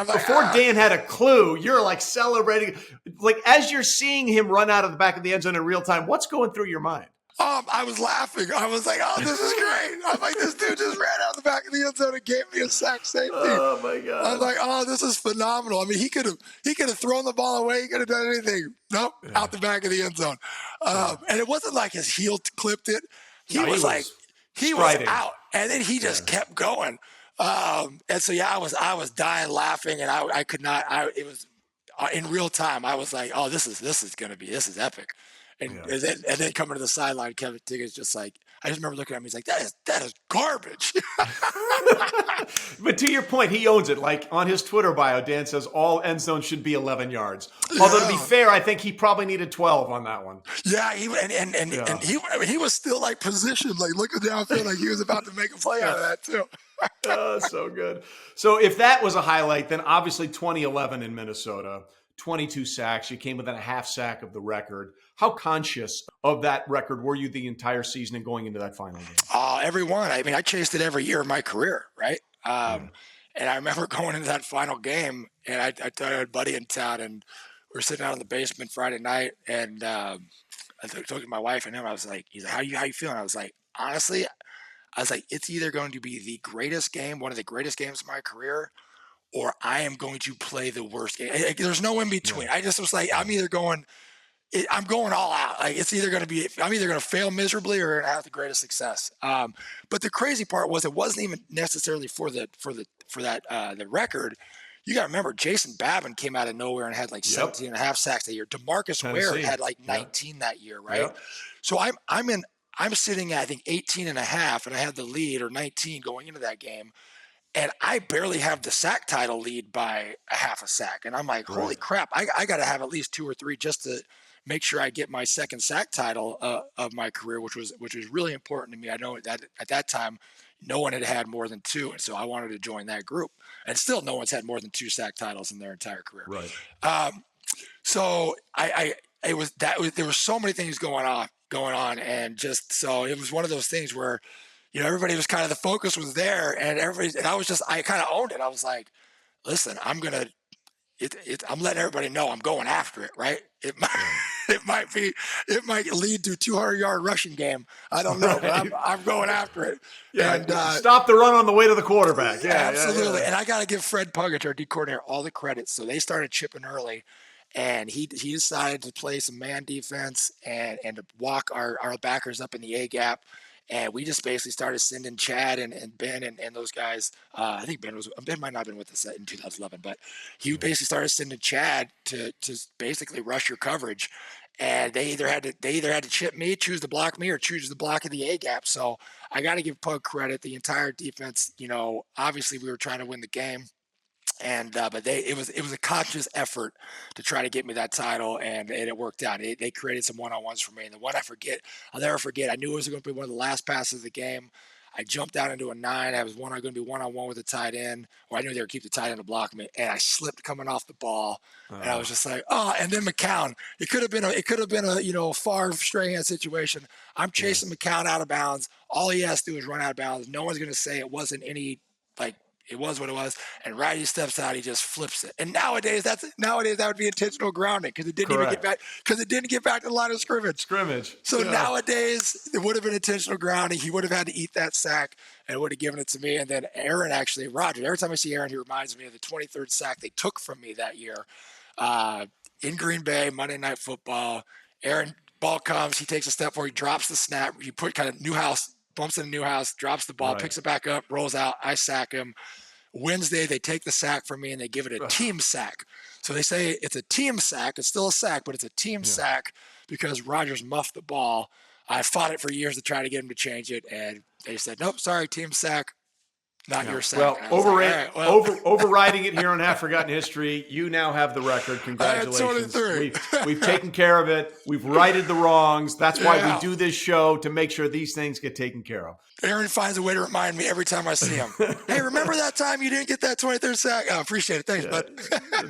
before Dan had a clue, you're like celebrating. Like as you're seeing him run out of the back of the end zone in real time, what's going through your mind? I was laughing. I was like, oh, this is great. I'm like, this dude just ran out the back of the end zone and gave me a sack safety. Oh my God. I'm like, oh, this is phenomenal. I mean, he could have thrown the ball away. He could have done anything. Nope, out the back of the end zone. And it wasn't like his heel clipped it. He was out, and then he just kept going. And so I was dying laughing, and I could not. It was in real time. I was like, oh, this is epic. And then coming to the sideline, Kevin Tigger's just like, I just remember looking at him. He's like, that is garbage. But to your point, he owns it. Like on his Twitter bio, Dan says all end zones should be 11 yards. Although to be fair, I think he probably needed 12 on that one. Yeah, he was still like positioned, like looking downfield, like he was about to make a play out of that too. Oh, so good. So if that was a highlight, then obviously 2011 in Minnesota, 22 sacks. You came within a half sack of the record. How conscious of that record were you the entire season and going into that final game? Every one. I mean, I chased it every year of my career, right? And I remember going into that final game, and I had a buddy in town, and we were sitting out in the basement Friday night, and I talked to my wife and him. I was like, he's like, how you feeling? I was like, honestly, it's either going to be the greatest game, one of the greatest games of my career, or I am going to play the worst game. There's no in between. Yeah. I just was like, I'm going all out. Like I'm either going to fail miserably or have the greatest success. But the crazy part was it wasn't even necessarily for the record. You got to remember, Jason Babin came out of nowhere and had like 17 and a half sacks that year. DeMarcus Ware had like 19 that year, right? Yep. So I'm sitting at I think 18 and a half, and I had the lead, or 19 going into that game. And I barely have the sack title lead by a half a sack. And I'm like, holy crap, I got to have at least 2 or 3 just to make sure I get my second sack title of my career, which was really important to me. I know that at that time, no one had more than 2. And so I wanted to join that group. And still no one's had more than 2 sack titles in their entire career. Right. So there were so many things going on. And just, so it was one of those things where, everybody was kind of, the focus was there, and I kind of owned it. I was like, listen, I'm letting everybody know I'm going after it, right? It might lead to a 200-yard rushing game. I don't know, but I'm going after it. Yeah, and stop the run on the way to the quarterback. Yeah, absolutely. Yeah. And I got to give Fred Puckett, our D coordinator, all the credit. So they started chipping early, and he decided to play some man defense and to walk our backers up in the A gap. And we just basically started sending Chad and Ben and those guys. I think Ben might not have been with us in 2011, but he basically started sending Chad to basically rush your coverage. And they either had to chip me, choose to block me, or choose the block of the A gap. So I got to give Pug credit. The entire defense, obviously we were trying to win the game. And but it was a conscious effort to try to get me that title, and it worked out. They created some one-on-ones for me, and the one I'll never forget. I knew it was going to be one of the last passes of the game. I jumped out into a 9. I was going to be one-on-one with the tight end, or I knew they would keep the tight end to block me, and I slipped coming off the ball, and I was just like, oh. And then McCown, it could have been a Favre Strahan situation. I'm chasing McCown out of bounds. All he has to do is run out of bounds. No one's going to say it wasn't any it was what it was. And right, he steps out, he just flips it. And nowadays that would be intentional grounding because it didn't even get back to the line of scrimmage. So nowadays it would have been intentional grounding. He would have had to eat that sack and would have given it to me. And then Rodgers, every time I see Aaron, he reminds me of the 23rd sack they took from me that year in Green Bay, Monday Night Football. Aaron, ball comes, he takes a step forward, he drops the snap, he put kind of Newhouse, bumps into Newhouse, drops the ball, picks it back up, rolls out, I sack him. Wednesday, they take the sack from me and they give it a team sack. So they say it's a team sack. It's still a sack, but it's a team sack because Rodgers muffed the ball. I fought it for years to try to get him to change it, and they said, nope, sorry, team sack. Not your sack. Well, overriding it here on Half Forgotten History, you now have the record. Congratulations. We've taken care of it. We've righted the wrongs. That's why we do this show, to make sure these things get taken care of. Aaron finds a way to remind me every time I see him. Hey, remember that time you didn't get that 23rd sack? Oh, appreciate it. Thanks, bud.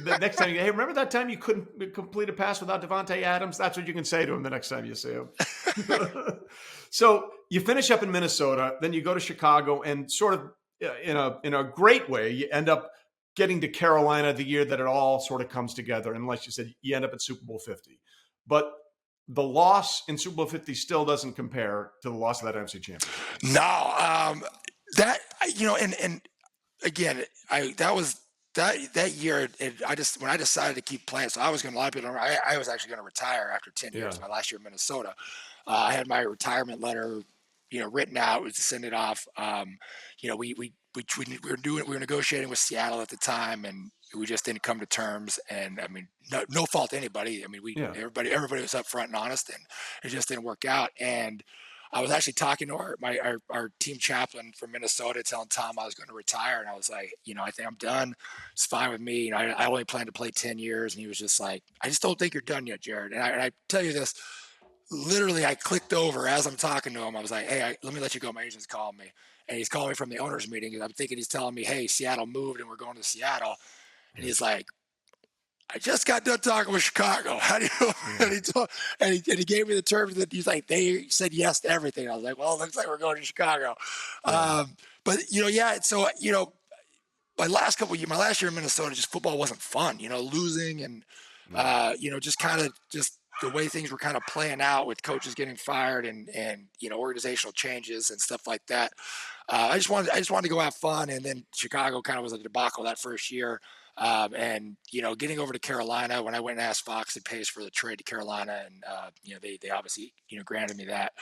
The next time, hey, remember that time you couldn't complete a pass without Devontae Adams? That's what you can say to him the next time you see him. So you finish up in Minnesota, then you go to Chicago, and sort of in a great way, you end up getting to Carolina the year that it all sort of comes together. And like you said, you end up at Super Bowl 50. But the loss in Super Bowl 50 still doesn't compare to the loss of that NFC Championship. No, and again, that year, when I decided to keep playing, so I was going to, a lot of people don't, I was actually going to retire after 10 years, my last year in Minnesota. I had my retirement letter, written out, was to send it off. We were negotiating with Seattle at the time, and we just didn't come to terms. And I mean, no fault to anybody. I mean, everybody was upfront and honest, and it just didn't work out. And I was actually talking to our team chaplain from Minnesota, telling Tom I was going to retire, and I was like, I think I'm done. It's fine with me. I only plan to play 10 years, and he was just like, I just don't think you're done yet, Jared. And I tell you this. Literally, I clicked over as I'm talking to him. I was like, hey, let me let you go. My agent's calling me. And he's calling me from the owners meeting. And I'm thinking he's telling me, hey, Seattle moved and we're going to Seattle. And he's like, I just got done talking with Chicago. How do you? And he gave me the terms that he's like, they said yes to everything. I was like, well, it looks like we're going to Chicago. But, so, my last year in Minnesota, just football wasn't fun, losing and, just the way things were kind of playing out with coaches getting fired and organizational changes and stuff like that. I just wanted to go have fun. And then Chicago kind of was a debacle that first year. Getting over to Carolina, when I went and asked Fox and Pace for the trade to Carolina, and they obviously granted me that.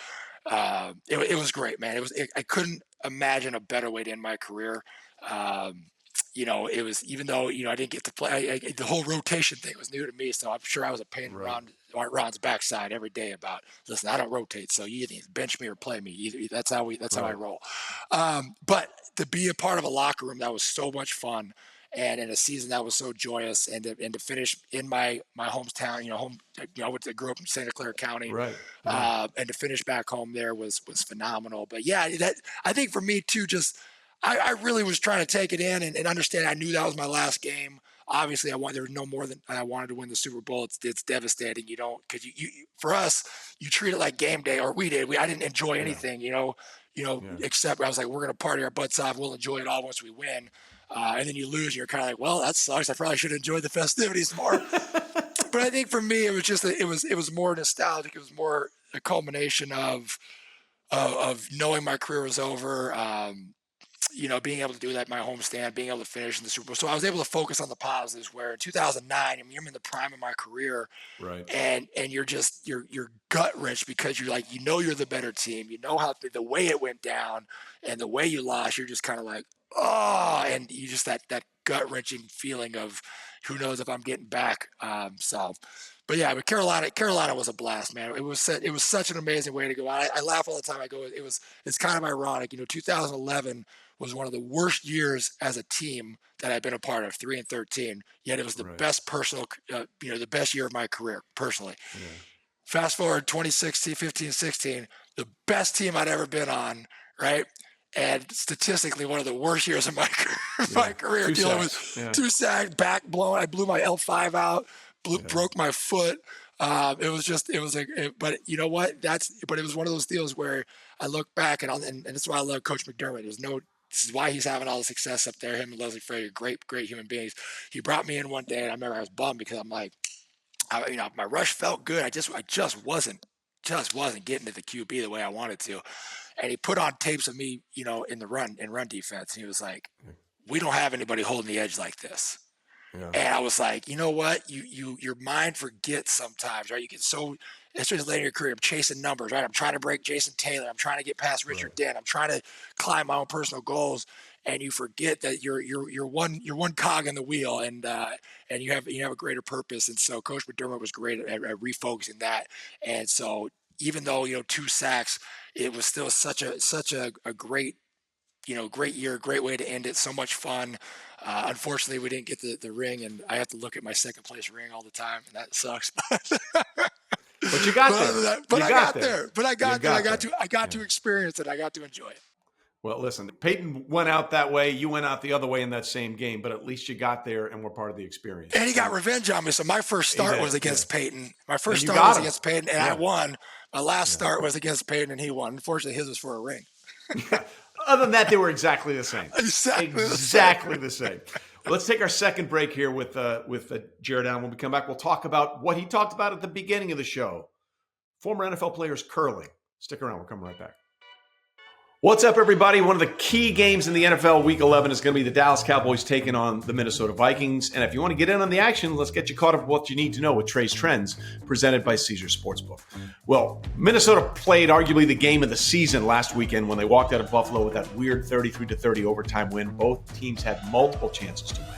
It was great, man. I couldn't imagine a better way to end my career. It was, even though, I didn't get to play, the whole rotation thing was new to me. So I'm sure I was a pain around Ron's backside every day about, listen, I don't rotate. So you either bench me or play me. That's how I roll. But to be a part of a locker room that was so much fun, and in a season that was so joyous, and to finish in my hometown, I grew up in Santa Clara County, and to finish back home there was phenomenal. But I think for me too, just, I really was trying to take it in and understand. I knew that was my last game. Obviously, there was no more than I wanted to win the Super Bowl. It's devastating. Because for us, you treat it like game day, or we did. I didn't enjoy anything, except I was like, we're going to party our butts off. We'll enjoy it all once we win. And then you lose, and you're kind of like, well, that sucks. I probably should have enjoyed the festivities more. But I think for me, it was just it was more nostalgic. It was more a culmination of knowing my career was over. Being able to do that in my homestand, being able to finish in the Super Bowl. So I was able to focus on the positives, where in 2009, I'm in the prime of my career, right? And you're gut wrench because you're like, you're the better team. How the way it went down and the way you lost, you're just kind of like, oh, and you just that gut wrenching feeling of who knows if I'm getting back. But Carolina was a blast, man. It was such an amazing way to go. I laugh all the time. I go, it's kind of ironic. 2011 was one of the worst years as a team that I've been a part of, 3-13. Yet it was the best personal, the best year of my career personally. Yeah. Fast forward 2016, 15, 16, the best team I'd ever been on, right? and statistically one of the worst years of my career, dealing with 2 sacks, back blown. I blew my L5 out, broke my foot. But you know what? But it was one of those deals where I look back and that's why I love Coach McDermott. This is why he's having all the success up there. Him and Leslie Frazier, great human beings. He brought me in one day, and I remember I was bummed because I'm like, my rush felt good. I just wasn't getting to the QB the way I wanted to. And he put on tapes of me, in run defense. And he was like, we don't have anybody holding the edge like this. Yeah. And I was like, you know what? Your mind forgets sometimes, right? You get so, especially later in your career, I'm chasing numbers, right? I'm trying to break Jason Taylor. I'm trying to get past Richard Dent. I'm trying to climb my own personal goals. And you forget that you're one cog in the wheel, and you have a greater purpose. And so Coach McDermott was great at refocusing that. And so even though 2 sacks, it was still such a great great year, great way to end it. So much fun. Unfortunately, we didn't get the ring, and I have to look at my second place ring all the time, and that sucks. But you got there. But I got there. I got to experience it. I got to enjoy it. Well, listen, Peyton went out that way. You went out the other way in that same game, but at least you got there and were part of the experience. And he got revenge on me. So my first start was against Peyton. My first start was against Peyton, and I won. My last start was against Peyton, and he won. Unfortunately, his was for a ring. Other than that, they were exactly the same. Exactly the same. Well, let's take our second break here with Jared Allen. When we come back, we'll talk about what he talked about at the beginning of the show. Former NFL players curling. Stick around. We're coming right back. What's up, everybody? One of the key games in the NFL Week 11 is going to be the Dallas Cowboys taking on the Minnesota Vikings. And if you want to get in on the action, let's get you caught up with what you need to know with Trey's Trends, presented by Caesars Sportsbook. Well, Minnesota played arguably the game of the season last weekend when they walked out of Buffalo with that weird 33-30 overtime win. Both teams had multiple chances to win.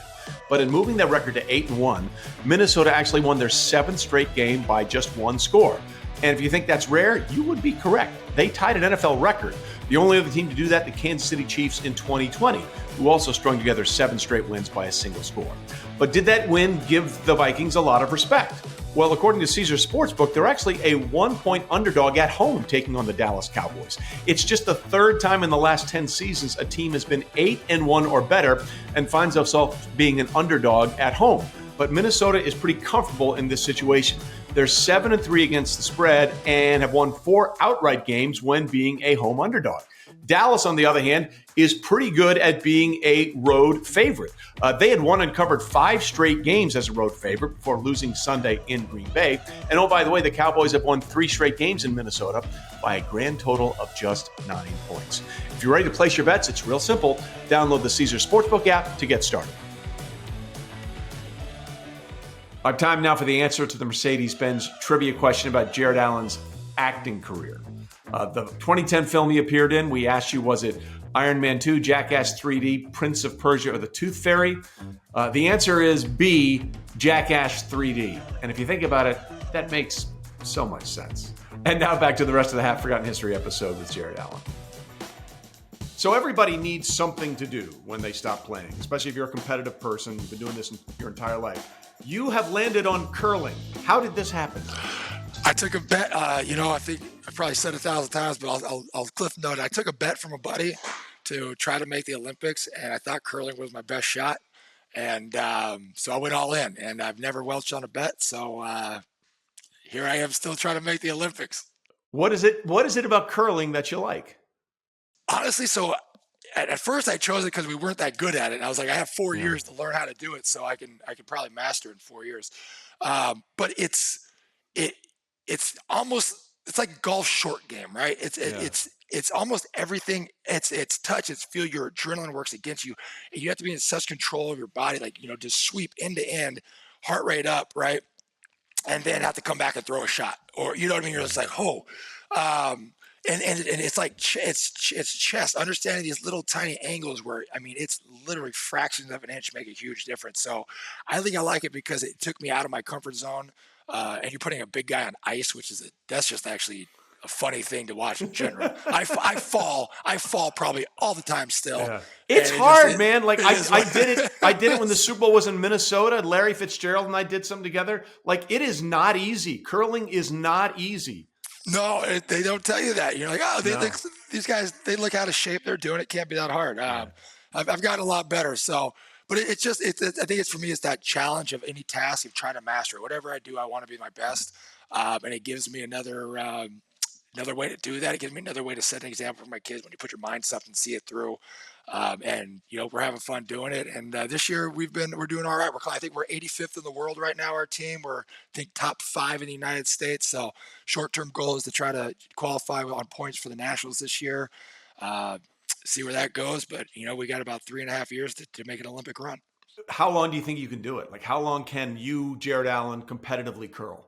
But in moving their record to 8-1, Minnesota actually won their 7th straight game by just 1 score. And if you think that's rare, you would be correct. They tied an NFL record. The only other team to do that, the Kansas City Chiefs in 2020, who also strung together 7 straight wins by a single score. But did that win give the Vikings a lot of respect? Well, according to Caesars Sportsbook, they're actually a 1-point underdog at home taking on the Dallas Cowboys. It's just the 3rd time in the last 10 seasons a team has been 8-1 or better and finds itself being an underdog at home. But Minnesota is pretty comfortable in this situation. They're 7-3 against the spread and have won 4 outright games when being a home underdog. Dallas, on the other hand, is pretty good at being a road favorite. They had won and covered 5 straight games as a road favorite before losing Sunday in Green Bay. And oh, by the way, the Cowboys have won 3 straight games in Minnesota by a grand total of just 9 points. If you're ready to place your bets, it's real simple. Download the Caesars Sportsbook app to get started. Our time now for the answer to the Mercedes-Benz trivia question about Jared Allen's acting career. The 2010 film he appeared in, we asked you, was it Iron Man 2, Jackass 3D, Prince of Persia, or The Tooth Fairy? The answer is B, Jackass 3D. And if you think about it, that makes so much sense. And now back to the rest of the Half Forgotten History episode with Jared Allen. So everybody needs something to do when they stop playing, especially if you're a competitive person, you've been doing this your entire life. You have landed on curling. How did this happen? I took a bet. I think I probably said 1,000 times, but I'll cliff note. I took a bet from a buddy to try to make the Olympics, and I thought curling was my best shot. And so I went all in, and I've never welched on a bet. So here I am still trying to make the Olympics. What is it about curling that you like? Honestly, so at first I chose it because we weren't that good at it. And I was like, I have 4 years to learn how to do it, so I can probably master it in 4 years. But it's like a golf short game, right? It's almost everything. It's touch, it's feel. Your adrenaline works against you, and you have to be in such control of your body, like just sweep end to end, heart rate up, right, and then have to come back and throw a shot, or you know what I mean. You're just like, And it's like it's chess. Understanding these little tiny angles where it's literally fractions of an inch make a huge difference. So I think I like it because it took me out of my comfort zone. And you're putting a big guy on ice, that's just actually a funny thing to watch in general. I fall probably all the time still. Yeah. It's hard, man. Like I did it when the Super Bowl was in Minnesota. Larry Fitzgerald and I did something together. Like, it is not easy. Curling is not easy. No, they don't tell you that. You're like, oh, No. these guys, they look out of shape. They're doing it. Can't be that hard. Yeah. I've gotten a lot better. So, but it's just, I think it's for me, it's that challenge of any task of trying to master it. Whatever I do, I want to be my best. And it gives me another way to do that. It gives me another way to set an example for my kids when you put your mind to something, see it through. And we're having fun doing it. And this year we're doing all right. I think we're 85th in the world right now. Our team, we're I think top 5 in the United States. So short-term goal is to try to qualify on points for the Nationals this year. See where that goes. But we got about 3.5 years to make an Olympic run. How long do you think you can do it? Like, how long can you, Jared Allen, competitively curl?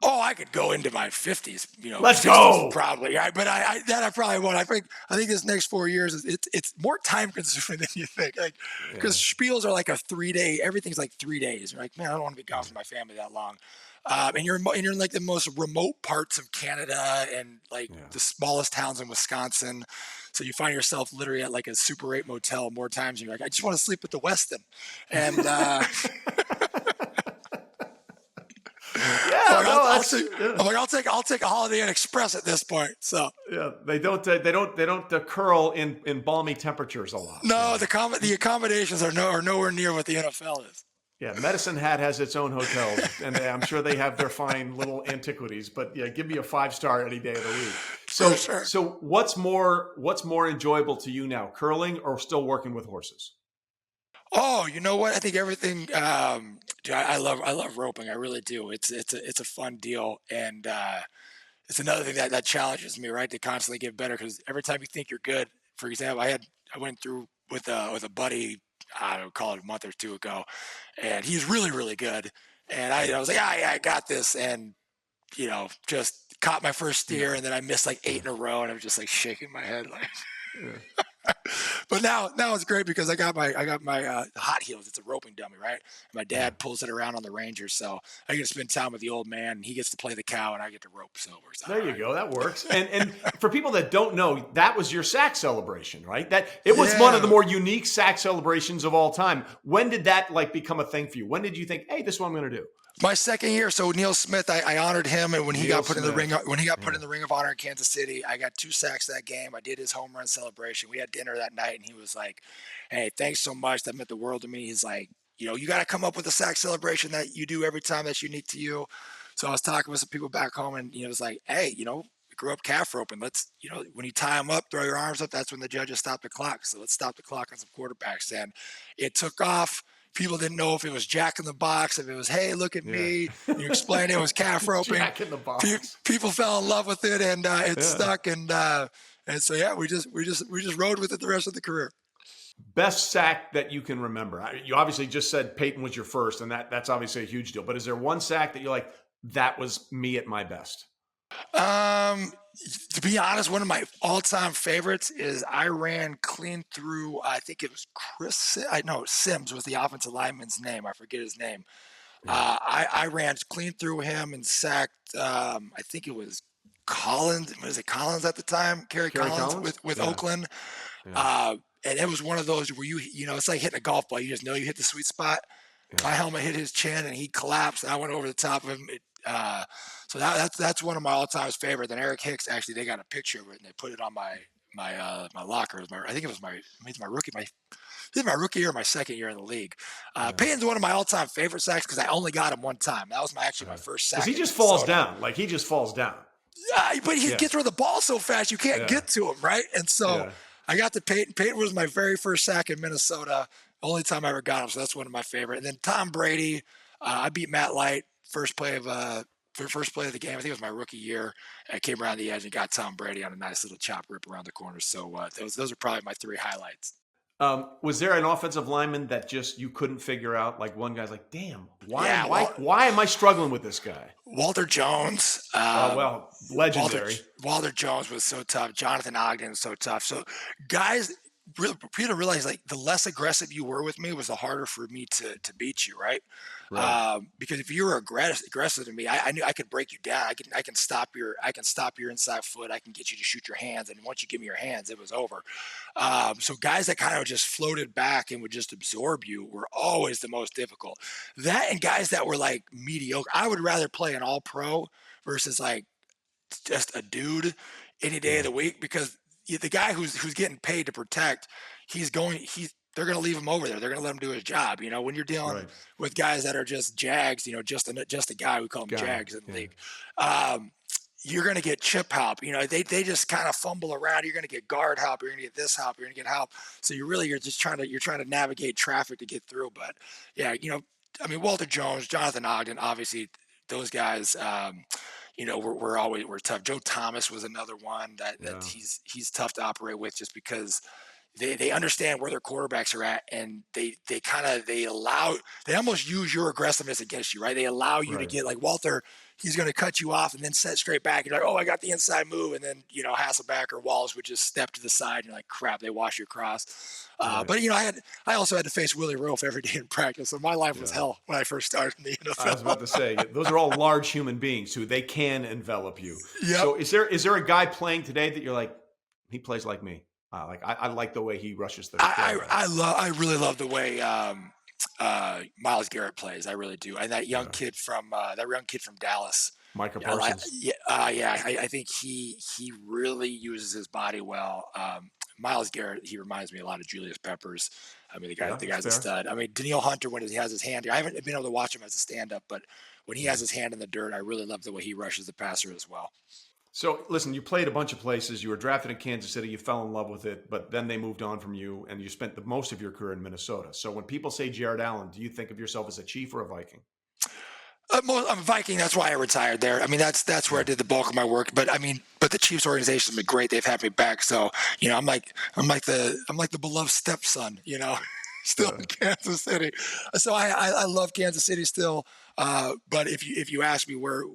Oh, I could go into my 50s, Let's 60s go. probably. Right? But I probably won't. I think this next 4 years it's more time consuming than you think. Like, because spiels are like a 3-day. Everything's like 3 days. You're like, man, I don't want to be gone from my family that long. And you're in like the most remote parts of Canada and like the smallest towns in Wisconsin. So you find yourself literally at like a Super 8 motel more times. And you're like, I just want to sleep at the Westin. And I'll take a Holiday Inn Express at this point. So they don't curl in balmy temperatures a lot. No, the accommodations are nowhere near what the NFL is. Yeah, Medicine Hat has its own hotels, and I'm sure they have their fine little antiquities. But yeah, give me a 5-star any day of the week. So what's more enjoyable to you now, curling or still working with horses? Oh, you know what? I think everything. Dude, I love roping. I really do. It's a fun deal, and it's another thing that challenges me, right? To constantly get better, because every time you think you're good, for example, I went through with a buddy. I don't call it a month or two ago, and he's really really good, and I was like, yeah, I got this, and just caught my first steer, and then I missed like 8 in a row, and I'm just like shaking my head like. But now it's great because I got my hot heels. It's a roping dummy, right? And my dad pulls it around on the Ranger, so I get to spend time with the old man. And he gets to play the cow, and I get to rope. So it works out. There you go. That works. And for people that don't know, that was your sack celebration, right? That it was one of the more unique sack celebrations of all time. When did that become a thing for you? When did you think, hey, this is what I'm going to do? My second year, so Neil Smith, I honored him, and when he got put in the ring of honor in Kansas City, I got 2 sacks that game. I did his home run celebration. We had dinner that night, and he was like, "Hey, thanks so much. That meant the world to me." He's like, "You got to come up with a sack celebration that you do every time that's unique to you." So I was talking with some people back home, and it was like, "Hey, we grew up calf roping. Let's, when you tie them up, throw your arms up. That's when the judges stop the clock. So let's stop the clock on some quarterbacks." And it took off. People didn't know if it was Jack in the Box, if it was, hey, look at me. You explained it was calf roping. Jack in the Box. People fell in love with it, and it stuck. And so we just rode with it the rest of the career. Best sack that you can remember. You obviously just said Peyton was your first, and that's obviously a huge deal. But is there one sack that you're like, that was me at my best? To be honest, one of my all-time favorites is I ran clean through, I think it was Sims was the offensive lineman's name. I forget his name. I ran clean through him and sacked, I think it was Collins. Was it Collins at the time? Kerry Collins? With Oakland. Yeah. And it was one of those where it's like hitting a golf ball. You just know you hit the sweet spot. Yeah. My helmet hit his chin and he collapsed. And I went over the top of him. So that's one of my all-time favorite. Then Eric Hicks, actually, they got a picture of it and they put it on my locker. I think it was my rookie year or my second year in the league. Peyton's one of my all-time favorite sacks because I only got him one time. That was my first sack. Because he just falls down. Like, he just falls down. Yeah, but he gets rid of the ball so fast you can't get to him, right? And so I got to Peyton. Peyton was my very first sack in Minnesota. Only time I ever got him, so that's one of my favorite. And then Tom Brady, I beat Matt Light first play of the game. I think it was my rookie year. I came around the edge and got Tom Brady on a nice little chop rip around the corner. So those are probably my 3 highlights. Was there an offensive lineman that just you couldn't figure out? Like, one guy's like, damn, why am I struggling with this guy? Walter Jones. Legendary. Walter Jones was so tough. Jonathan Ogden was so tough. So guys, Peter realized, like, the less aggressive you were with me was the harder for me to beat you, right? Because if you were aggressive to me, I knew I could break you down. I can stop your inside foot. I can get you to shoot your hands, and once you give me your hands, it was over. So guys that kind of just floated back and would just absorb you were always the most difficult. That and guys that were like mediocre. I would rather play an all-pro versus like just a dude any day of the week, because the guy who's getting paid to protect, they're going to leave him over there. They're going to let him do his job. When you're dealing Right. with guys that are just Jags, just a guy, we call them Jags in the league. You're going to get chip help. They just kind of fumble around. You're going to get guard help. You're going to get this help. You're going to get help. So you're just trying to navigate traffic to get through. But yeah, Walter Jones, Jonathan Ogden, obviously those guys, we're tough. Joe Thomas was another one that he's tough to operate with, just because they understand where their quarterbacks are at, and they almost use your aggressiveness against you, right? They allow you to get, like, Walter, he's going to cut you off and then set straight back. You're like, oh, I got the inside move. And then, Hasselbeck or Wallace would just step to the side, and you're like, crap, they wash you across. But, I also had to face Willie Roaf every day in practice. So my life was hell when I first started in the NFL. I was about to say, those are all large human beings who they can envelop you. Yep. So is there a guy playing today that you're like, he plays like me? I like the way he rushes the. I really love the way Myles Garrett plays. I really do. And that young kid from Dallas, Micah Parsons. I think he really uses his body well. Myles Garrett, he reminds me a lot of Julius Peppers. The guy's a stud. Danielle Hunter, when he has his hand, I haven't been able to watch him as a stand-up, but when he has his hand in the dirt, I really love the way he rushes the passer as well. So, listen, you played a bunch of places. You were drafted in Kansas City. You fell in love with it, but then they moved on from you, and you spent the most of your career in Minnesota. So when people say Jared Allen, do you think of yourself as a Chief or a Viking? I'm a Viking. That's why I retired there. That's where I did the bulk of my work. But the Chiefs organization has been great. They've had me back. So, I'm like the beloved stepson, still in Kansas City. So I love Kansas City still. But if you ask me where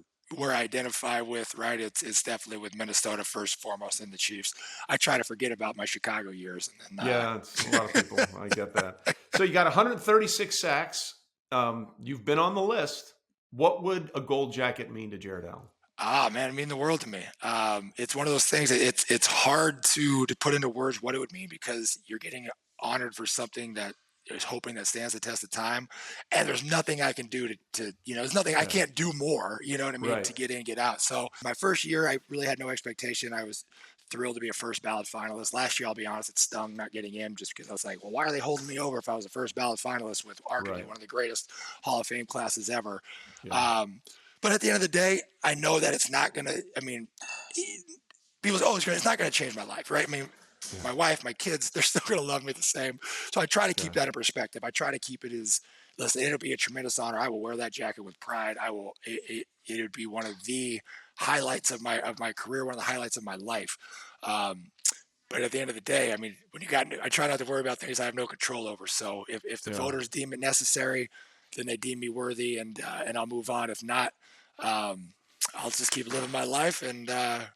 I identify with, right, it's definitely with Minnesota first and foremost, and the Chiefs. I try to forget about my Chicago years. And then, it's a lot of people. I get that. So you got 136 sacks. You've been on the list. What would a gold jacket mean to Jared Allen? Man, it mean the world to me. It's one of those things. It's hard to put into words what it would mean, because you're getting honored for something that is hoping that stands the test of time, and there's nothing I can do to there's nothing I can't do more, Right. to get in, get out. So my first year, I really had no expectation. I was thrilled to be a first ballot finalist. Last year, I'll be honest, it stung not getting in, just because I was like, well, why are they holding me over if I was a first ballot finalist with arguably one of the greatest Hall of Fame classes ever? Yeah. But at the end of the day, I know that it's not going to, people say, it's not going to change my life, right? My wife, my kids, they're still going to love me the same. So I try to keep that in perspective. I try to keep it as, listen, it'll be a tremendous honor. I will wear that jacket with pride. It would be one of the highlights of my career, one of the highlights of my life. But at the end of the day, I try not to worry about things I have no control over. So if the voters deem it necessary, then they deem me worthy, and I'll move on. If not, I'll just keep living my life, and it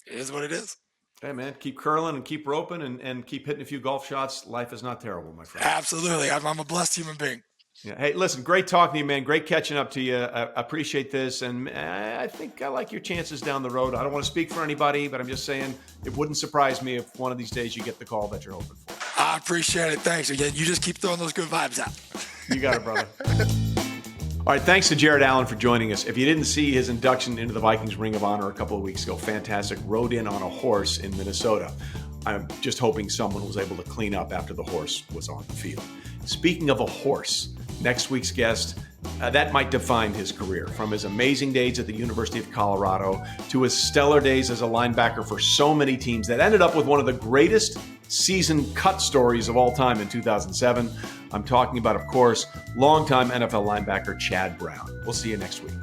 is what it is. Hey, man, keep curling and keep roping and keep hitting a few golf shots. Life is not terrible, my friend. Absolutely. I'm a blessed human being. Yeah. Hey, listen, great talking to you, man. Great catching up to you. I appreciate this. And I think I like your chances down the road. I don't want to speak for anybody, but I'm just saying it wouldn't surprise me if one of these days you get the call that you're hoping for. I appreciate it. Thanks. Again, you just keep throwing those good vibes out. You got it, brother. All right, thanks to Jared Allen for joining us. If you didn't see his induction into the Vikings Ring of Honor a couple of weeks ago, fantastic. Rode in on a horse in Minnesota. I'm just hoping someone was able to clean up after the horse was on the field. Speaking of a horse, next week's guest, that might define his career. From his amazing days at the University of Colorado to his stellar days as a linebacker for so many teams that ended up with one of the greatest season cut stories of all time in 2007. I'm talking about, of course, longtime NFL linebacker Chad Brown. We'll see you next week.